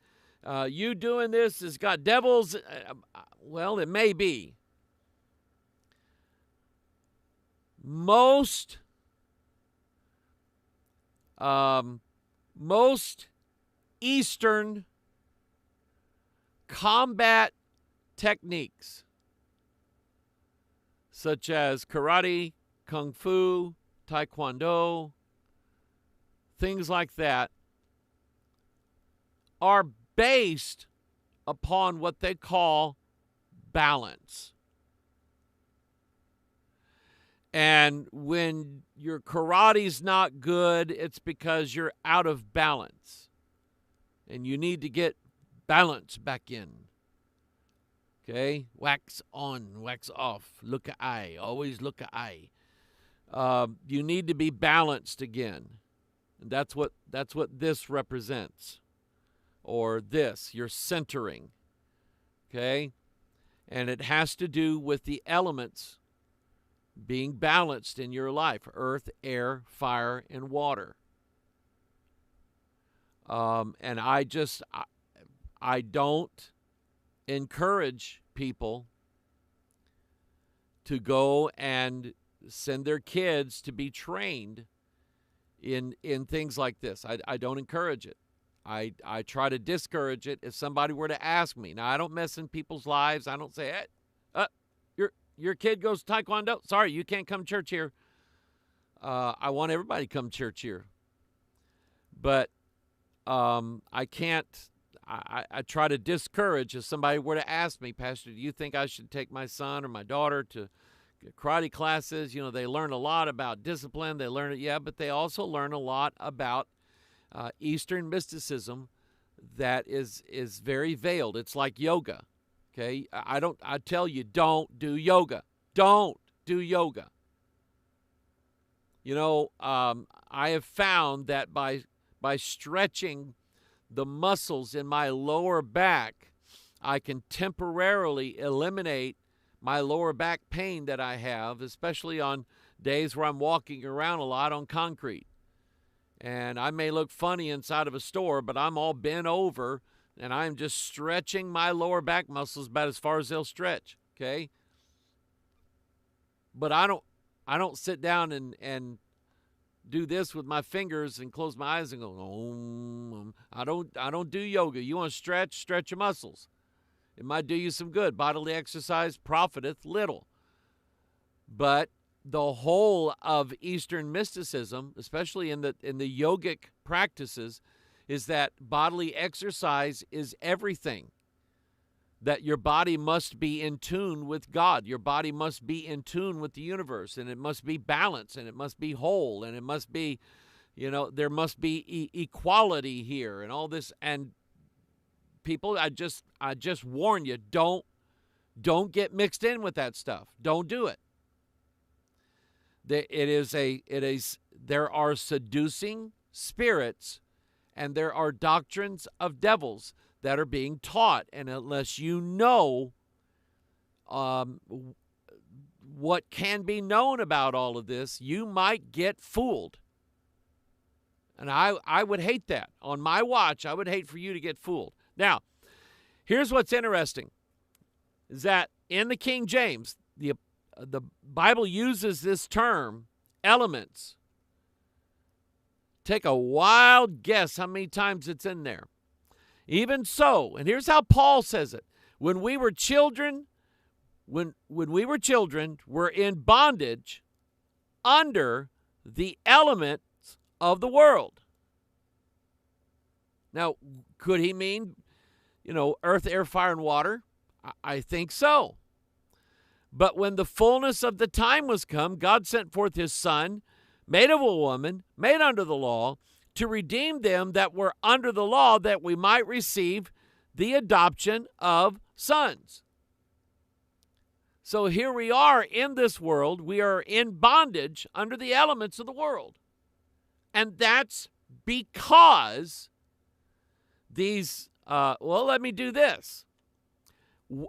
you doing this has got devils. Well, it may be. Most Eastern combat techniques, such as karate, kung fu, taekwondo, things like that, are based upon what they call balance. And when your karate's not good, it's because you're out of balance. And you need to get balance back in. Okay? Wax on, wax off. Look at eye. Always look at eye. You need to be balanced again. And that's what this represents. Or this, you're centering. Okay? And it has to do with the elements being balanced in your life: earth, air, fire, and water. And I don't encourage people to go and send their kids to be trained in things like this. I don't encourage it. I try to discourage it if somebody were to ask me. Now, I don't mess in people's lives. I don't say, hey, your kid goes to Taekwondo? Sorry, you can't come to church here. I want everybody to come to church here. But I can't, I try to discourage. If somebody were to ask me, Pastor, do you think I should take my son or my daughter to karate classes? You know, they learn a lot about discipline. They learn it, yeah, but they also learn a lot about Eastern mysticism that is very veiled. It's like yoga, okay? I tell you, don't do yoga. Don't do yoga. You know, I have found that by stretching the muscles in my lower back, I can temporarily eliminate my lower back pain that I have, especially on days where I'm walking around a lot on concrete. And I may look funny inside of a store, but I'm all bent over, and I'm just stretching my lower back muscles about as far as they'll stretch, okay? But I don't sit down and do this with my fingers and close my eyes and go, I don't do yoga. You want to stretch your muscles. It might do you some good. Bodily exercise profiteth little. But the whole of Eastern mysticism, especially in the yogic practices, is that bodily exercise is everything. That your body must be in tune with God. Your body must be in tune with the universe, and it must be balanced, and it must be whole, and it must be, you know, there must be equality here and all this. And people, I just warn you, don't get mixed in with that stuff. Don't do it. There are seducing spirits, and there are doctrines of devils that are being taught, and unless you know what can be known about all of this, you might get fooled. And I would hate that. On my watch, I would hate for you to get fooled. Now, here's what's interesting, is that in the King James, the Bible uses this term, elements. Take a wild guess how many times it's in there. Even so, and here's how Paul says it. When we were children, we're in bondage under the elements of the world. Now, could he mean, earth, air, fire, and water? I think so. But when the fullness of the time was come, God sent forth his Son, made of a woman, made under the law, to redeem them that were under the law, that we might receive the adoption of sons. So here we are in this world. We are in bondage under the elements of the world. And that's because these, let me do this.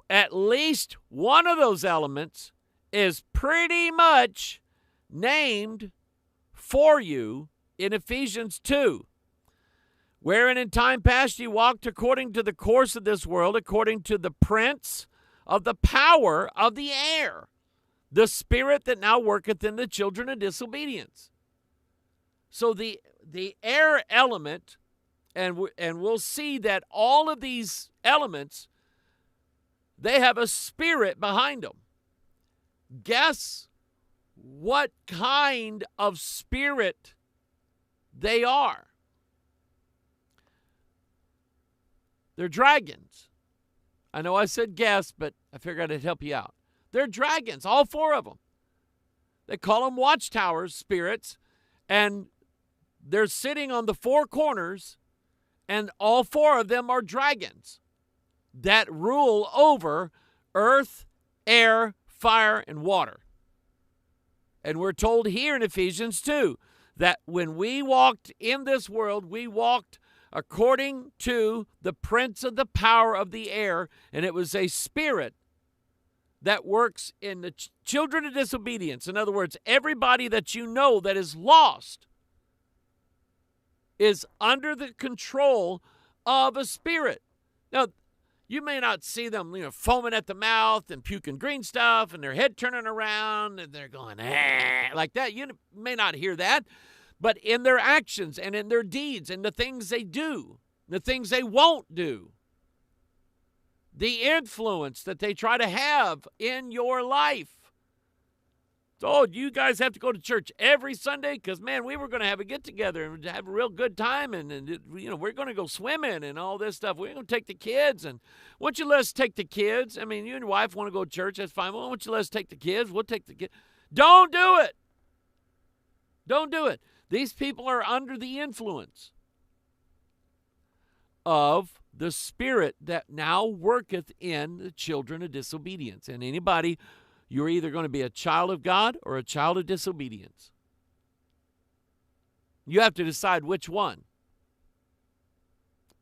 At least one of those elements is pretty much named for you in Ephesians 2, wherein in time past ye walked according to the course of this world, according to the prince of the power of the air, the spirit that now worketh in the children of disobedience. So the air element, and we'll see that all of these elements, they have a spirit behind them. Guess what kind of spirit they are? They're dragons. I know I said guess, but I figured I'd help you out. They're dragons, all four of them. They call them watchtowers, spirits, and they're sitting on the four corners, and all four of them are dragons that rule over earth, air, fire, and water. And we're told here in Ephesians 2 that when we walked in this world, we walked according to the prince of the power of the air, and it was a spirit that works in the children of disobedience. In other words, everybody that you know that is lost is under the control of a spirit. Now, you may not see them, foaming at the mouth and puking green stuff and their head turning around and they're going, like that. You may not hear that. But in their actions and in their deeds and the things they do, the things they won't do, the influence that they try to have in your life, Oh, you guys have to go to church every Sunday because, man, we were going to have a get-together and have a real good time, and we're going to go swimming and all this stuff. We're going to take the kids, and why don't you let us take the kids? I mean, you and your wife want to go to church, that's fine. Well, why don't you let us take the kids? We'll take the kids. Don't do it. Don't do it. These people are under the influence of the spirit that now worketh in the children of disobedience. And anybody, you're either going to be a child of God or a child of disobedience. You have to decide which one.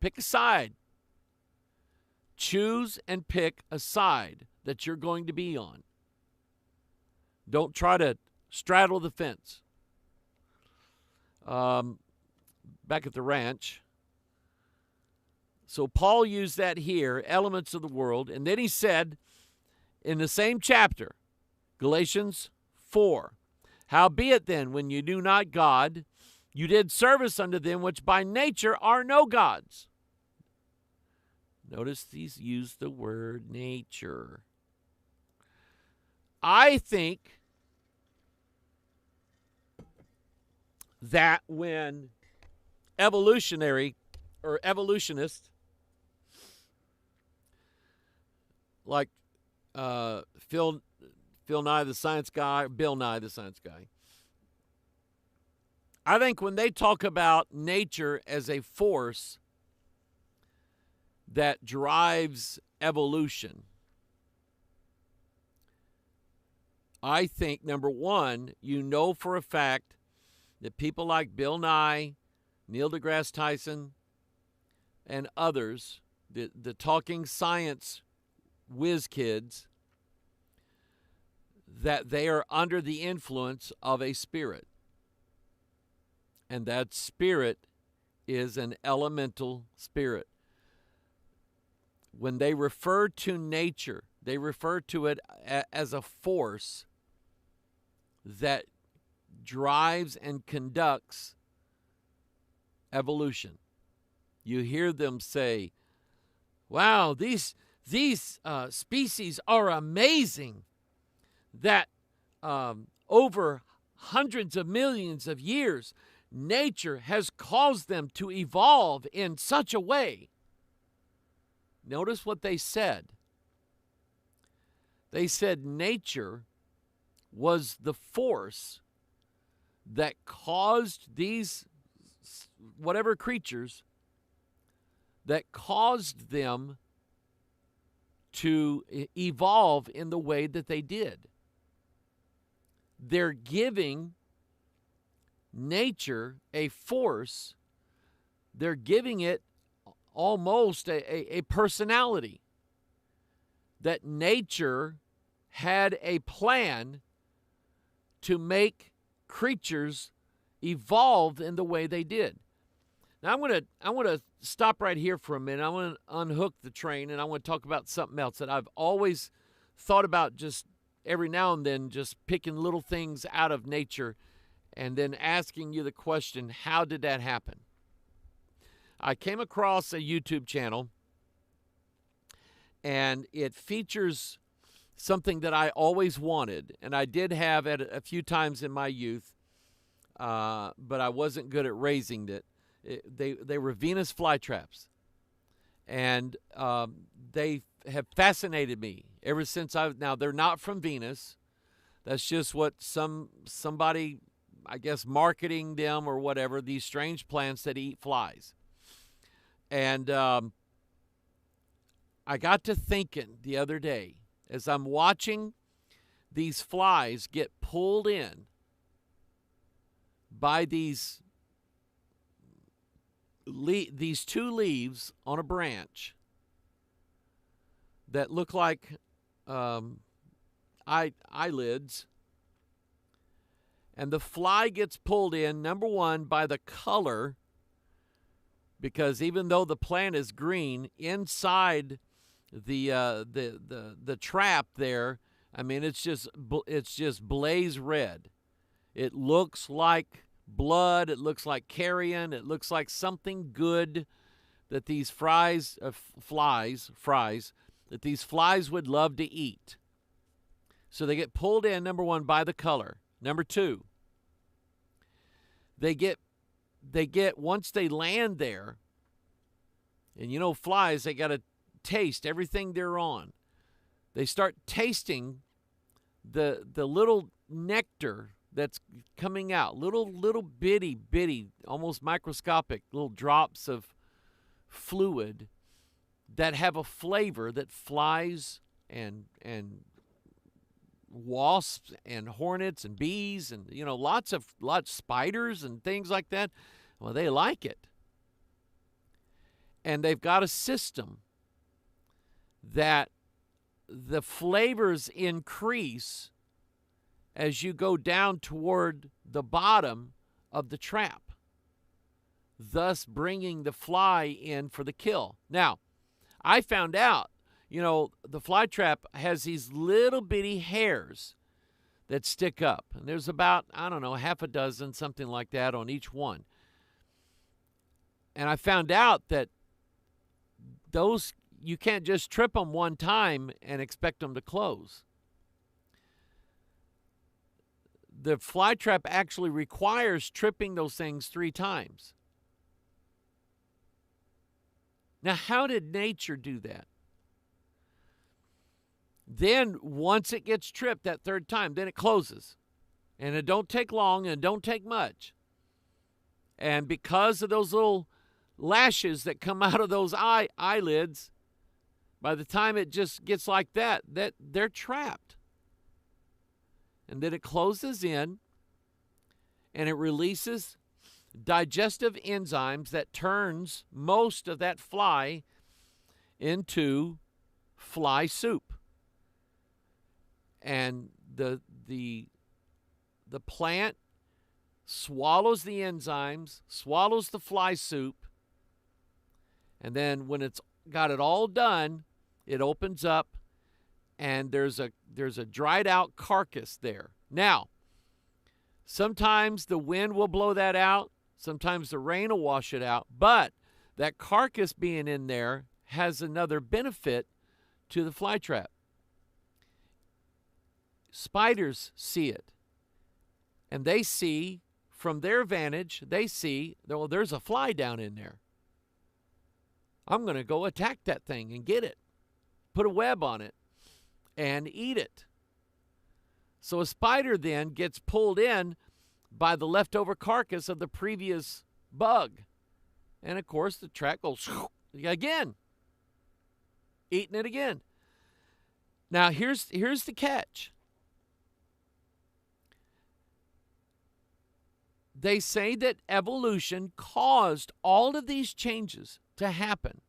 Pick a side. Choose and pick a side that you're going to be on. Don't try to straddle the fence. Back at the ranch. So Paul used that here, elements of the world, and then he said in the same chapter, Galatians 4, howbeit then, when you knew not God, you did service unto them which by nature are no gods. Notice he's used the word nature. I think that when evolutionists like Bill Nye the Science Guy, I think when they talk about nature as a force that drives evolution, I think, number one, you know for a fact that people like Bill Nye, Neil deGrasse Tyson, and others, the talking science whiz kids, that they are under the influence of a spirit. And that spirit is an elemental spirit. When they refer to nature, they refer to it as a force that drives and conducts evolution. You hear them say, wow, these species are amazing, that over hundreds of millions of years, nature has caused them to evolve in such a way. Notice what they said. They said nature was the force that caused these whatever creatures, that caused them to evolve in the way that they did. They're giving nature a force. They're giving it almost a personality. That nature had a plan to make creatures evolve in the way they did. Now I want to stop right here for a minute. I want to unhook the train, and I want to talk about something else that I've always thought about, just every now and then, just picking little things out of nature and then asking you the question, how did that happen? I came across a YouTube channel, and it features something that I always wanted, and I did have it a few times in my youth, but I wasn't good at raising it. They were Venus flytraps, and they have fascinated me ever since now they're not from Venus. That's just what somebody, I guess, marketing them or whatever, these strange plants that eat flies. And I got to thinking the other day, as I'm watching these flies get pulled in by these two leaves on a branch that look like eyelids, and the fly gets pulled in, number one, by the color, because even though the plant is green, inside the trap there, I mean, it's just blaze red. It looks like blood. It looks like carrion. It looks like something good that these flies that these flies would love to eat. So they get pulled in, number one, by the color. Number two, they get once they land there, and you know flies, they got to taste everything they're on. They start tasting the little nectar that's coming out, little bitty, almost microscopic little drops of fluid that have a flavor that flies and wasps and hornets and bees and lots of spiders and things like that. Well, they like it. And they've got a system that the flavors increase as you go down toward the bottom of the trap, thus bringing the fly in for the kill. Now, I found out, the fly trap has these little bitty hairs that stick up. And there's about, half a dozen, something like that on each one. And I found out that those, you can't just trip them one time and expect them to close. The fly trap actually requires tripping those things 3 times. Now, how did nature do that? Then once it gets tripped that 3rd time, then it closes. And it don't take long and it don't take much. And because of those little lashes that come out of those eyelids, by the time it just gets like that they're trapped. And then it closes in and it releases digestive enzymes that turns most of that fly into fly soup. And the plant swallows the enzymes, swallows the fly soup, and then when it's got it all done, it opens up and there's a dried out carcass there. Now, sometimes the wind will blow that out, sometimes the rain will wash it out, but that carcass being in there has another benefit to the fly trap. Spiders see it, and they see, from their vantage, they see, well, there's a fly down in there. I'm going to go attack that thing and get it, put a web on it, and eat it. So a spider then gets pulled in by the leftover carcass of the previous bug. And, of course, the trap goes again, eating it again. Now, here's the catch. They say that evolution caused all of these changes to happen.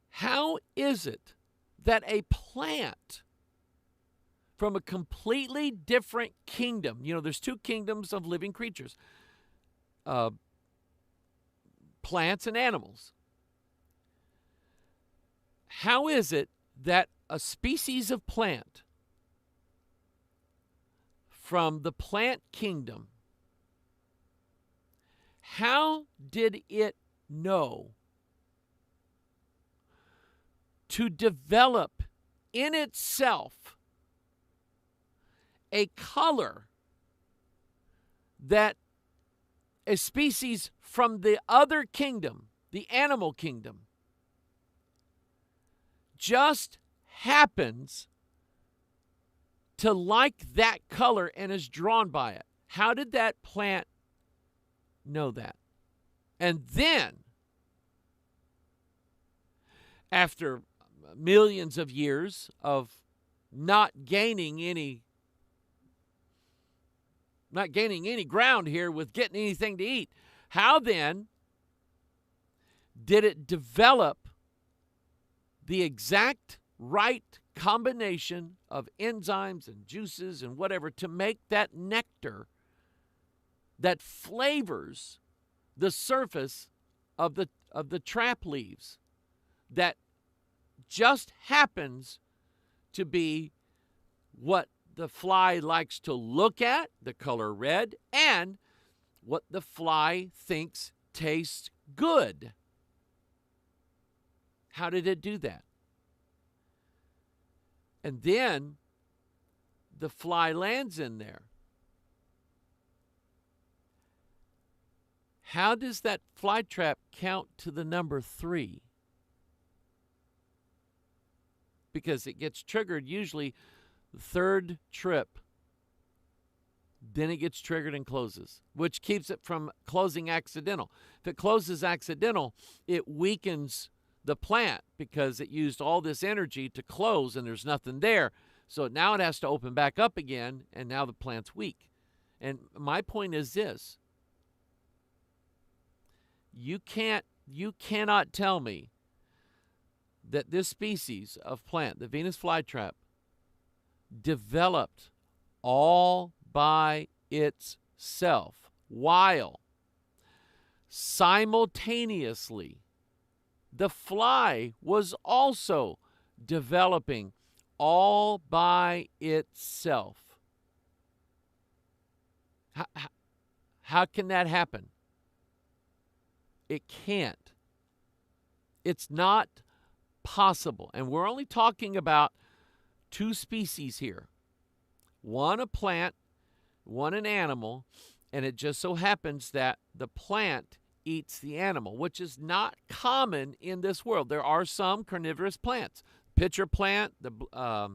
How is it that a plant from a completely different kingdom, there's 2 kingdoms of living creatures, plants and animals. How is it that a species of plant from the plant kingdom, how did it know to develop in itself a color that a species from the other kingdom, the animal kingdom, just happens to like that color and is drawn by it? How did that plant know that? And then, after millions of years of not gaining any ground here with getting anything to eat, how then did it develop the exact right combination of enzymes and juices and whatever to make that nectar that flavors the surface of the trap leaves, that just happens to be what the fly likes to look at, the color red, and what the fly thinks tastes good? How did it do that? And then the fly lands in there. How does that fly trap count to the number 3? Because it gets triggered usually the third trip. Then it gets triggered and closes, which keeps it from closing accidental. If it closes accidental, it weakens the plant because it used all this energy to close and there's nothing there. So now it has to open back up again, and now the plant's weak. And my point is this. You cannot tell me that this species of plant, the Venus flytrap, developed all by itself while simultaneously the fly was also developing all by itself. How can that happen? It can't. It's not possible. And we're only talking about 2 species here. One a plant, one an animal, and it just so happens that the plant eats the animal, which is not common in this world. There are some carnivorous plants. Pitcher plant, I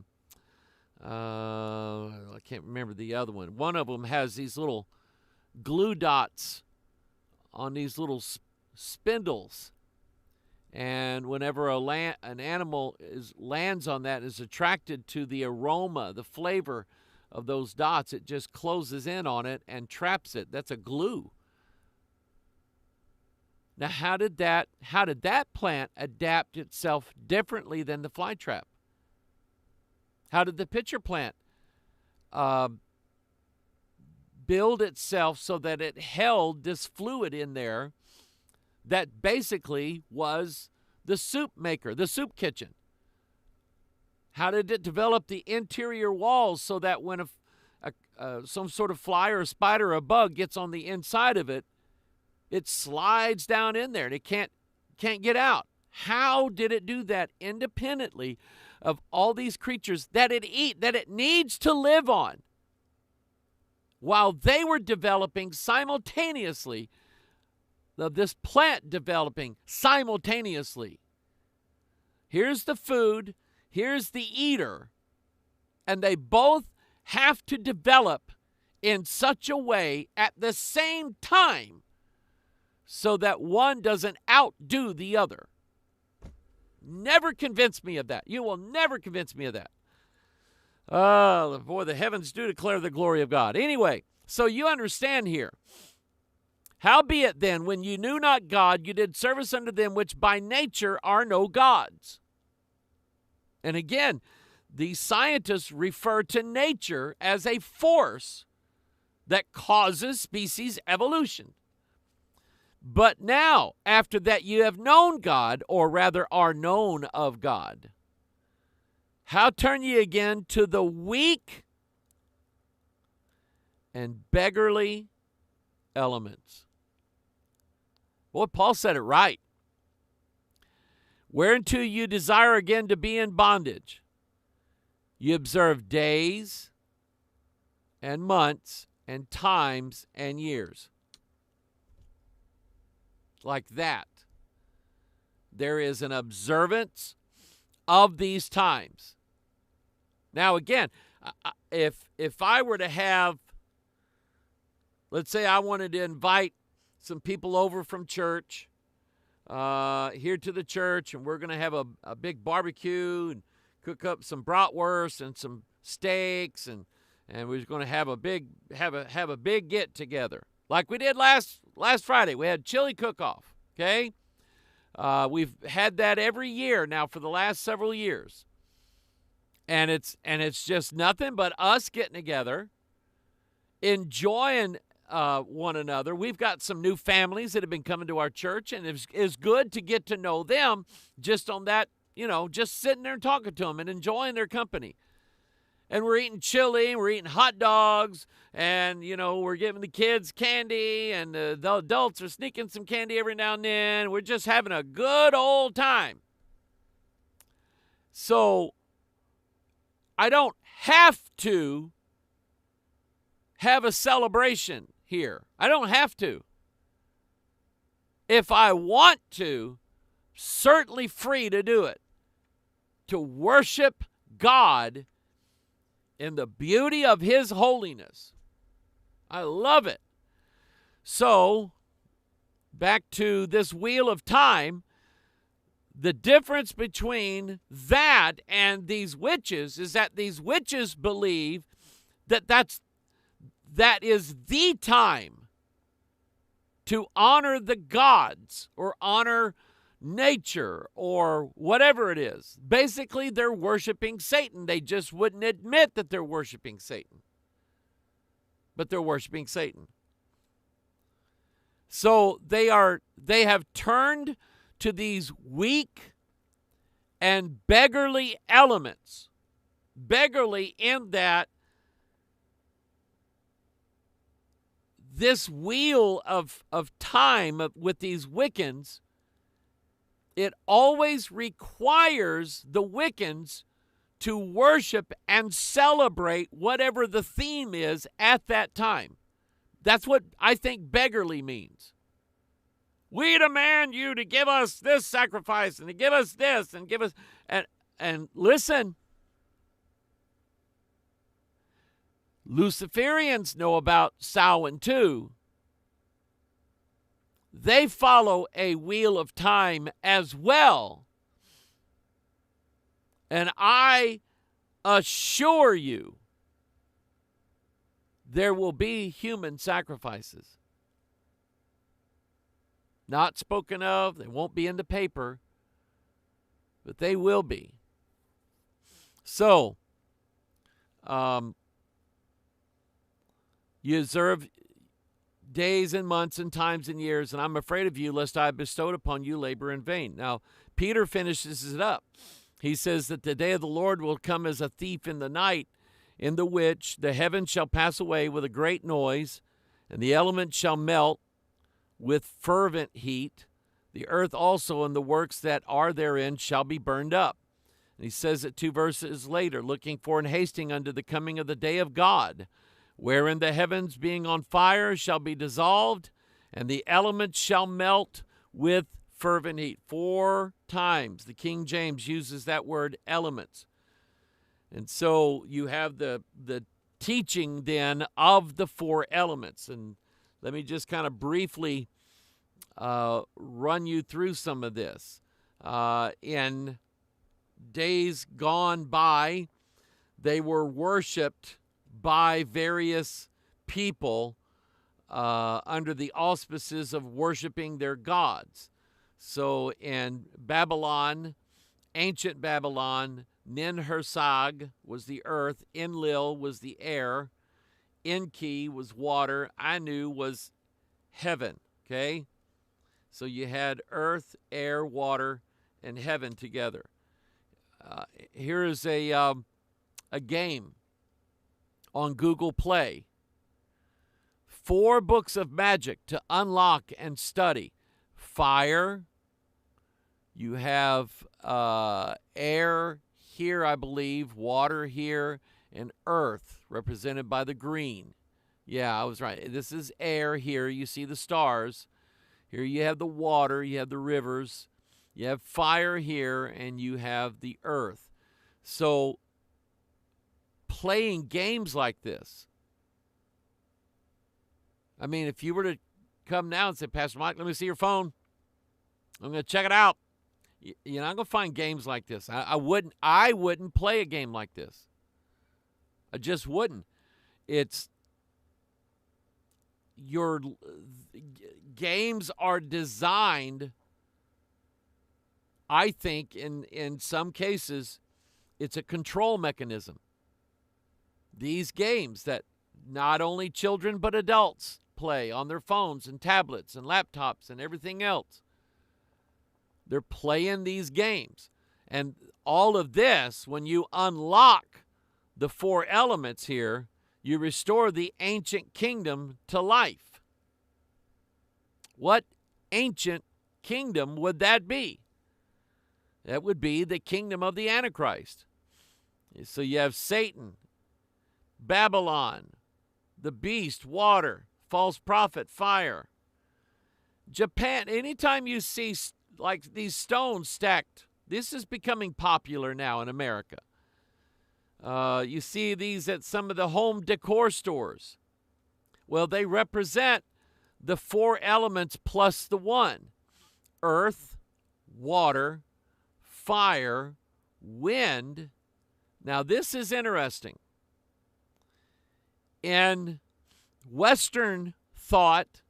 can't remember the other one. One of them has these little glue dots on these little spindles. And whenever an animal lands on that and is attracted to the aroma, the flavor of those dots, it just closes in on it and traps it. That's a glue. Now, how did that plant adapt itself differently than the flytrap? How did the pitcher plant build itself so that it held this fluid in there that basically was the soup maker, the soup kitchen? How did it develop the interior walls so that when some sort of fly or a spider or a bug gets on the inside of it, it slides down in there and it can't get out? How did it do that independently of all these creatures that it needs to live on, while they were developing simultaneously, this plant developing simultaneously? Here's the food, here's the eater, and they both have to develop in such a way at the same time so that one doesn't outdo the other. Never convince me of that. You will never convince me of that. Boy, the heavens do declare the glory of God. Anyway, so you understand here. Howbeit then, when you knew not God, you did service unto them which by nature are no gods. And again, these scientists refer to nature as a force that causes species evolution. But now, after that you have known God, or rather are known of God, how turn ye again to the weak and beggarly elements? Boy, Paul said it right. Whereunto you desire again to be in bondage, you observe days and months and times and years. Like that. There is an observance of these times. Now again, if I were to have, let's say I wanted to invite some people over from church here to the church, and we're going to have a big barbecue and cook up some bratwurst and some steaks, and we're going to have a big get together like we did last Friday. We had chili cook-off. Okay, we've had that every year now for the last several years, and it's just nothing but us getting together, enjoying one another. We've got some new families that have been coming to our church, and it's good to get to know them just on that, just sitting there and talking to them and enjoying their company. And we're eating chili, and we're eating hot dogs, and, we're giving the kids candy, and the adults are sneaking some candy every now and then. We're just having a good old time. So I don't have to have a celebration here. I don't have to. If I want to, certainly free to do it. To worship God in the beauty of His holiness. I love it. So, back to this wheel of time, the difference between that and these witches is that these witches believe that that is the time to honor the gods or honor nature or whatever it is. Basically, they're worshiping Satan. They just wouldn't admit that they're worshiping Satan. But they're worshiping Satan. So they have turned to these weak and beggarly elements. Beggarly in that this wheel of time with these Wiccans, it always requires the Wiccans to worship and celebrate whatever the theme is at that time. That's what I think beggarly means. We demand you to give us this sacrifice and to give us this and give us... And listen, Luciferians know about Samhain too. They follow a wheel of time as well. And I assure you, there will be human sacrifices. Not spoken of, they won't be in the paper, but they will be. So, you observe days and months and times and years, and I'm afraid of you, lest I have bestowed upon you labor in vain. Now, Peter finishes it up. He says that the day of the Lord will come as a thief in the night, in the which the heavens shall pass away with a great noise, and the elements shall melt with fervent heat. The earth also and the works that are therein shall be burned up. And he says it 2 verses later, looking for and hasting unto the coming of the day of God, wherein the heavens being on fire shall be dissolved, and the elements shall melt with fervent heat. 4 times the King James uses that word elements. And so you have the teaching then of the 4 elements. And let me just kind of briefly run you through some of this. In days gone by, they were worshipped by various people under the auspices of worshiping their gods. So in Babylon, ancient Babylon, Nin-Hersag was the earth, Enlil was the air, Enki was water, Anu was heaven, okay? So you had earth, air, water, and heaven together. Here is a game on Google Play. 4 books of magic to unlock and study. Fire. You have air here, I believe, water here, and earth, represented by the green. Yeah, I was right. This is air here. You see the stars. Here you have the water. You have the rivers. You have fire here, and you have the earth. So playing games like this, I mean, if you were to come now and say, Pastor Mike, let me see your phone. I'm going to check it out. You're not going to find games like this. I wouldn't play a game like this. I just wouldn't. Your games are designed, I think, in some cases, it's a control mechanism. These games that not only children but adults play on their phones and tablets and laptops and everything else. They're playing these games. And all of this, when you unlock the 4 elements here, you restore the ancient kingdom to life. What ancient kingdom would that be? That would be the kingdom of the Antichrist. So you have Satan, Babylon, the beast, water, false prophet, fire. Japan, anytime you see like these stones stacked, this is becoming popular now in America. You see these at some of the home decor stores. Well, they represent the 4 elements plus the 1: earth, water, fire, wind. Now, this is interesting. In Western thought,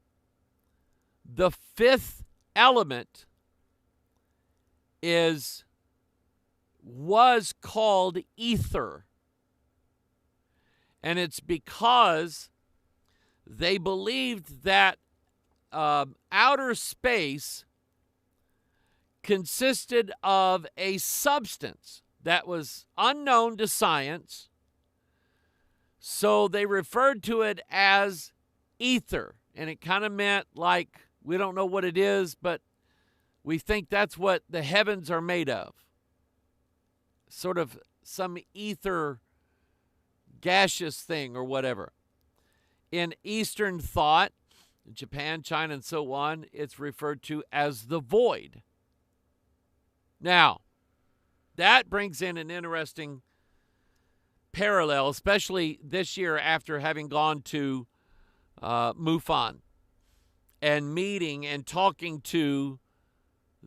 the 5th element was called ether. And it's because they believed that outer space consisted of a substance that was unknown to science. So they referred to it as ether. And it kind of meant like, we don't know what it is, but we think that's what the heavens are made of. Sort of some ether gaseous thing or whatever. In Eastern thought, Japan, China, and so on, it's referred to as the void. Now, that brings in an interesting parallel, especially this year after having gone to MUFON and meeting and talking to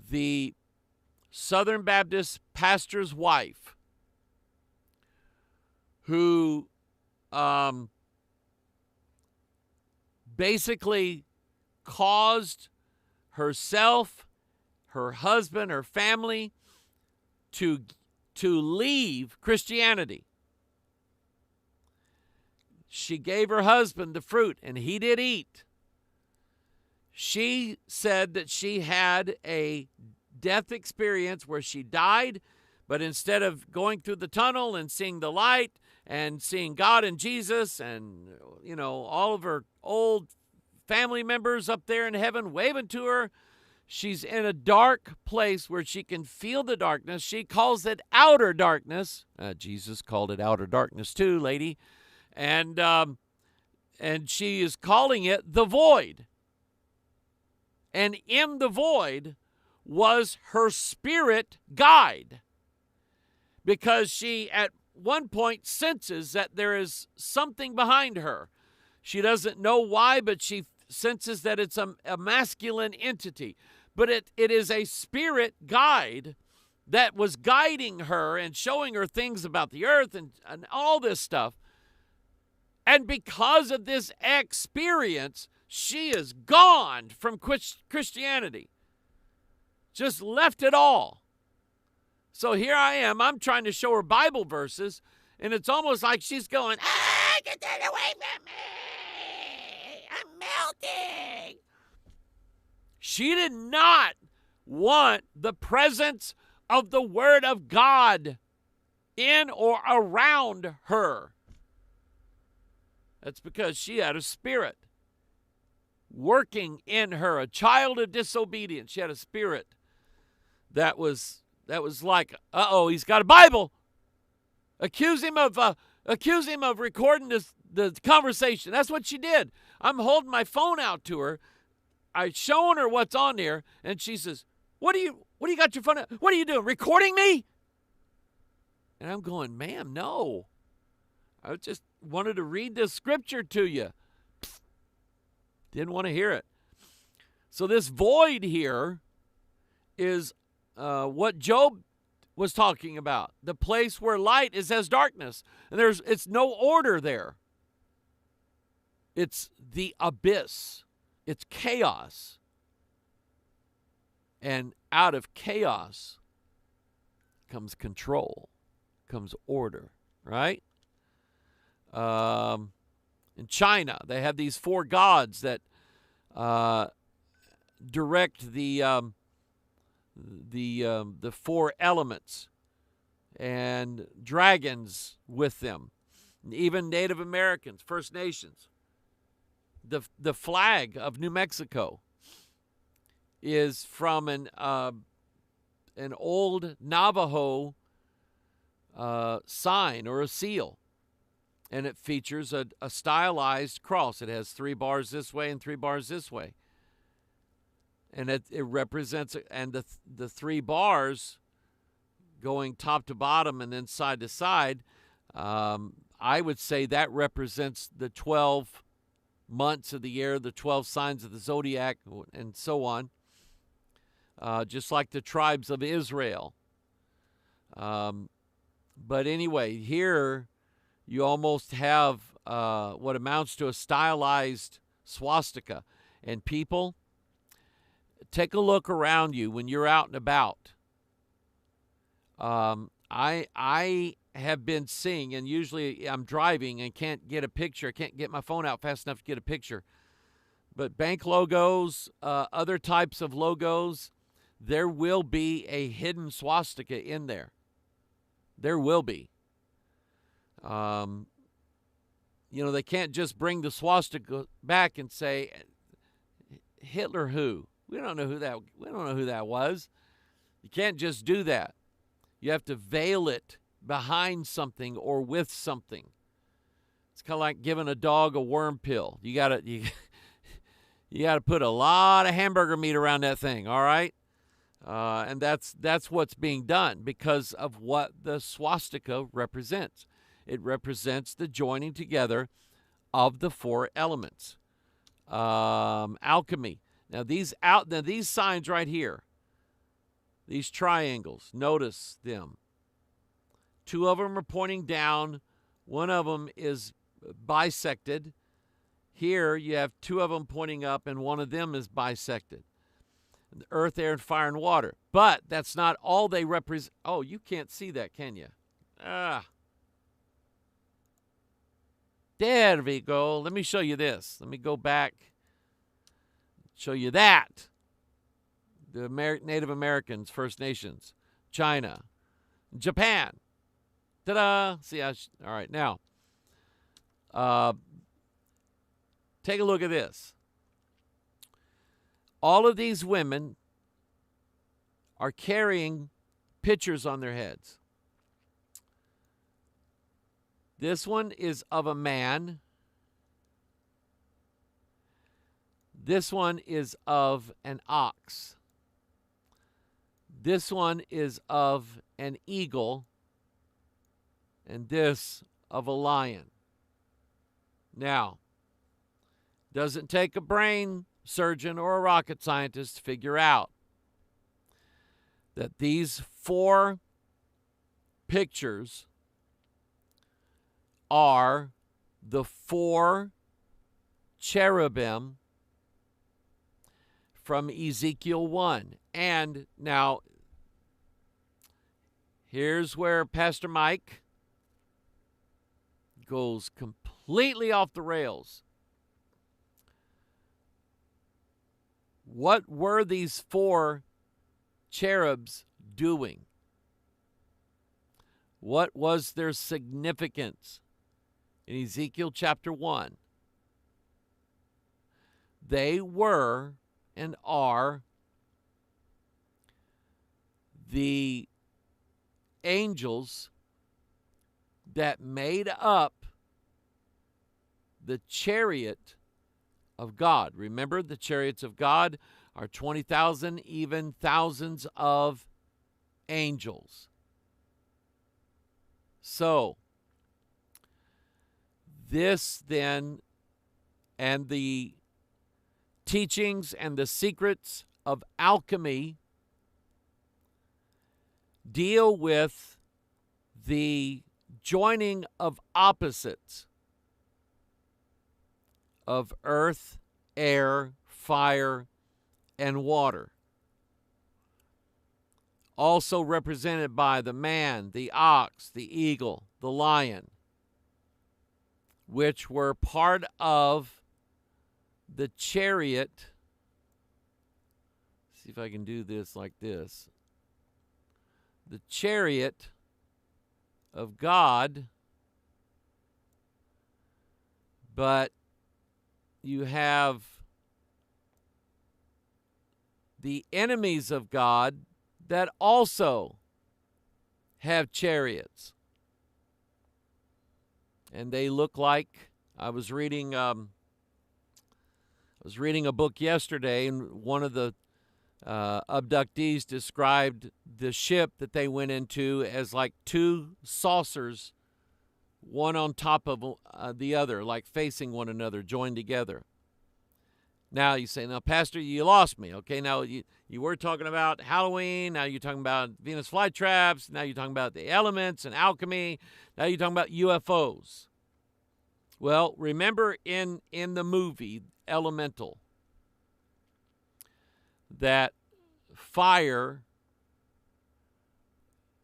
the Southern Baptist pastor's wife, who basically caused herself, her husband, her family to leave Christianity. She gave her husband the fruit, and he did eat. She said that she had a death experience where she died, but instead of going through the tunnel and seeing the light and seeing God and Jesus and, you know, all of her old family members up there in heaven waving to her, she's in a dark place where she can feel the darkness. She calls it outer darkness. Jesus called it outer darkness too, lady. And she is calling it the void. And in the void was her spirit guide, because she at one point senses that there is something behind her. She doesn't know why, but she senses that it's a masculine entity. But it is a spirit guide that was guiding her and showing her things about the earth and all this stuff. And because of this experience, she is gone from Christianity. Just left it all. So here I am. I'm trying to show her Bible verses, and it's almost like she's going, get that away from me. I'm melting. She did not want the presence of the Word of God in or around her. That's because she had a spirit working in her, a child of disobedience. She had a spirit that was like, he's got a Bible. Accuse him of recording the conversation. That's what she did. I'm holding my phone out to her. I'm showing her what's on there, and she says, What do you got your phone out? What are you doing? Recording me? And I'm going, ma'am, no. I just wanted to read this scripture to you. Didn't want to hear it. So this void here is what Job was talking about. The place where light is as darkness. And it's no order there. It's the abyss. It's chaos. And out of chaos comes control, comes order, right? In China, they have these 4 gods that direct the 4 elements, and dragons with them. Even Native Americans, First Nations. The flag of New Mexico is from an old Navajo sign or a seal. And it features a stylized cross. It has 3 bars this way and 3 bars this way. And it represents, and the 3 bars going top to bottom and then side to side, I would say that represents the 12 months of the year, the 12 signs of the zodiac, and so on, just like the tribes of Israel. But anyway, here you almost have what amounts to a stylized swastika. And people, take a look around you when you're out and about. I have been seeing, and usually I'm driving and can't get a picture. I can't get my phone out fast enough to get a picture. But bank logos, other types of logos, there will be a hidden swastika in there. There will be. They can't just bring the swastika back and say, Hitler who? We don't know who that was. You can't just do that. You have to veil it behind something or with something. It's kind of like giving a dog a worm pill. You gotta put a lot of hamburger meat around that thing, all right? And that's what's being done because of what the swastika represents. It represents the joining together of the 4 elements. Alchemy. Now these signs right here, these triangles, notice them. 2 of them are pointing down. 1 of them is bisected. Here you have 2 of them pointing up, and 1 of them is bisected. Earth, air, and fire, and water. But that's not all they represent. Oh, you can't see that, can you? There we go. Let me show you this. Let me go back. Show you that. The Native Americans, First Nations, China, Japan. Ta-da! See, all right, now, take a look at this. All of these women are carrying pitchers on their heads. This one is of a man. This one is of an ox. This one is of an eagle. And this of a lion. Now, doesn't take a brain surgeon or a rocket scientist to figure out that these 4 pictures are the 4 cherubim from Ezekiel 1. And now, here's where Pastor Mike goes completely off the rails. What were these 4 cherubs doing? What was their significance in Ezekiel chapter 1? They were and are the angels that made up the chariot of God. Remember, the chariots of God are 20,000, even thousands of angels. So, this then, and the teachings and the secrets of alchemy deal with the joining of opposites of earth, air, fire, and water. Also represented by the man, the ox, the eagle, the lion, which were part of the chariot. See if I can do this like this. The chariot of God, but you have the enemies of God that also have chariots. and they look like, I was reading a book yesterday, and one of the abductees described the ship that they went into as like two saucers, one on top of the other, like facing one another, joined together. Now you say, now, Pastor, you lost me. Okay, now you were talking about Halloween. Now you're talking about Venus flytraps. Now you're talking about the elements and alchemy. Now you're talking about UFOs. Well, remember in the movie Elemental that fire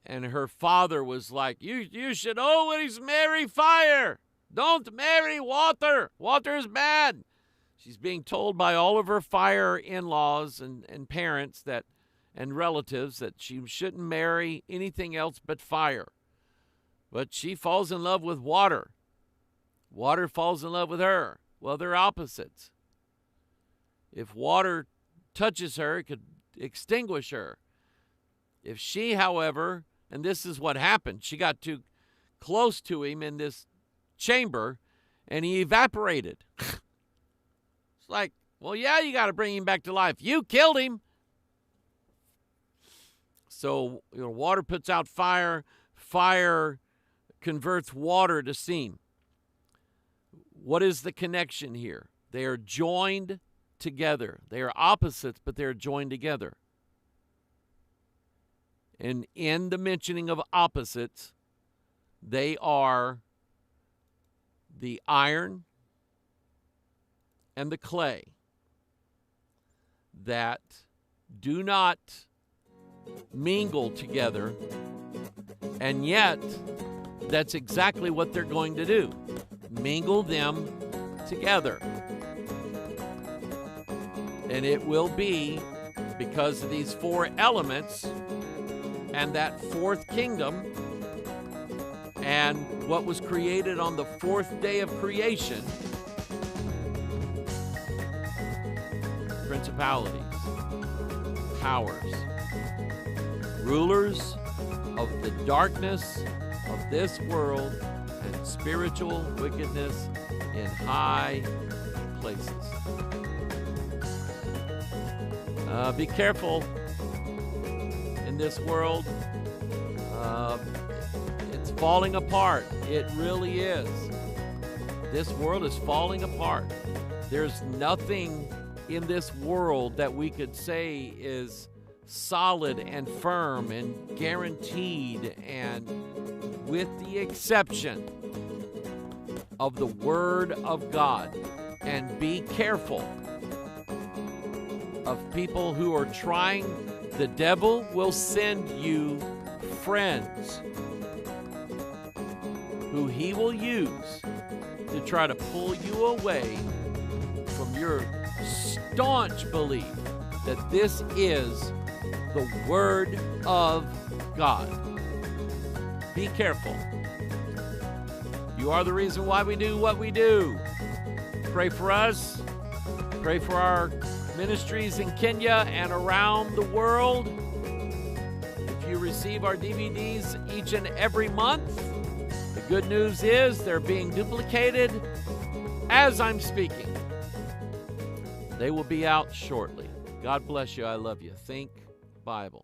and her father was like, you should always marry fire. Don't marry water. Water is bad. She's being told by all of her fire in-laws and parents that and relatives that she shouldn't marry anything else but fire. But she falls in love with water. Water falls in love with her. Well, they're opposites. If water touches her, it could extinguish her. If she, however, and this is what happened, she got too close to him in this chamber and he evaporated. It's like, well, yeah, you got to bring him back to life. You killed him. So, water puts out fire. Fire converts water to steam. What is the connection here? They are joined together. They are opposites, but they are joined together. And in the mentioning of opposites, they are the iron and the clay that do not mingle together, and yet that's exactly what they're going to do. Mingle them together. And it will be because of these four elements and that fourth kingdom and what was created on the fourth day of creation. Principalities, powers, rulers of the darkness of this world and spiritual wickedness in high places. Be careful in this world. It's falling apart. It really is. This world is falling apart. There's nothing in this world that we could say is solid and firm and guaranteed, and with the exception of the Word of God. And be careful of people who are trying. The devil will send you friends who he will use to try to pull you away from your staunch belief that this is the Word of God. Be careful. You are the reason why we do what we do. Pray for us. Pray for our ministries in Kenya and around the world. If you receive our DVDs each and every month, the good news is they're being duplicated as I'm speaking. They will be out shortly. God bless you. I love you. Think Bible.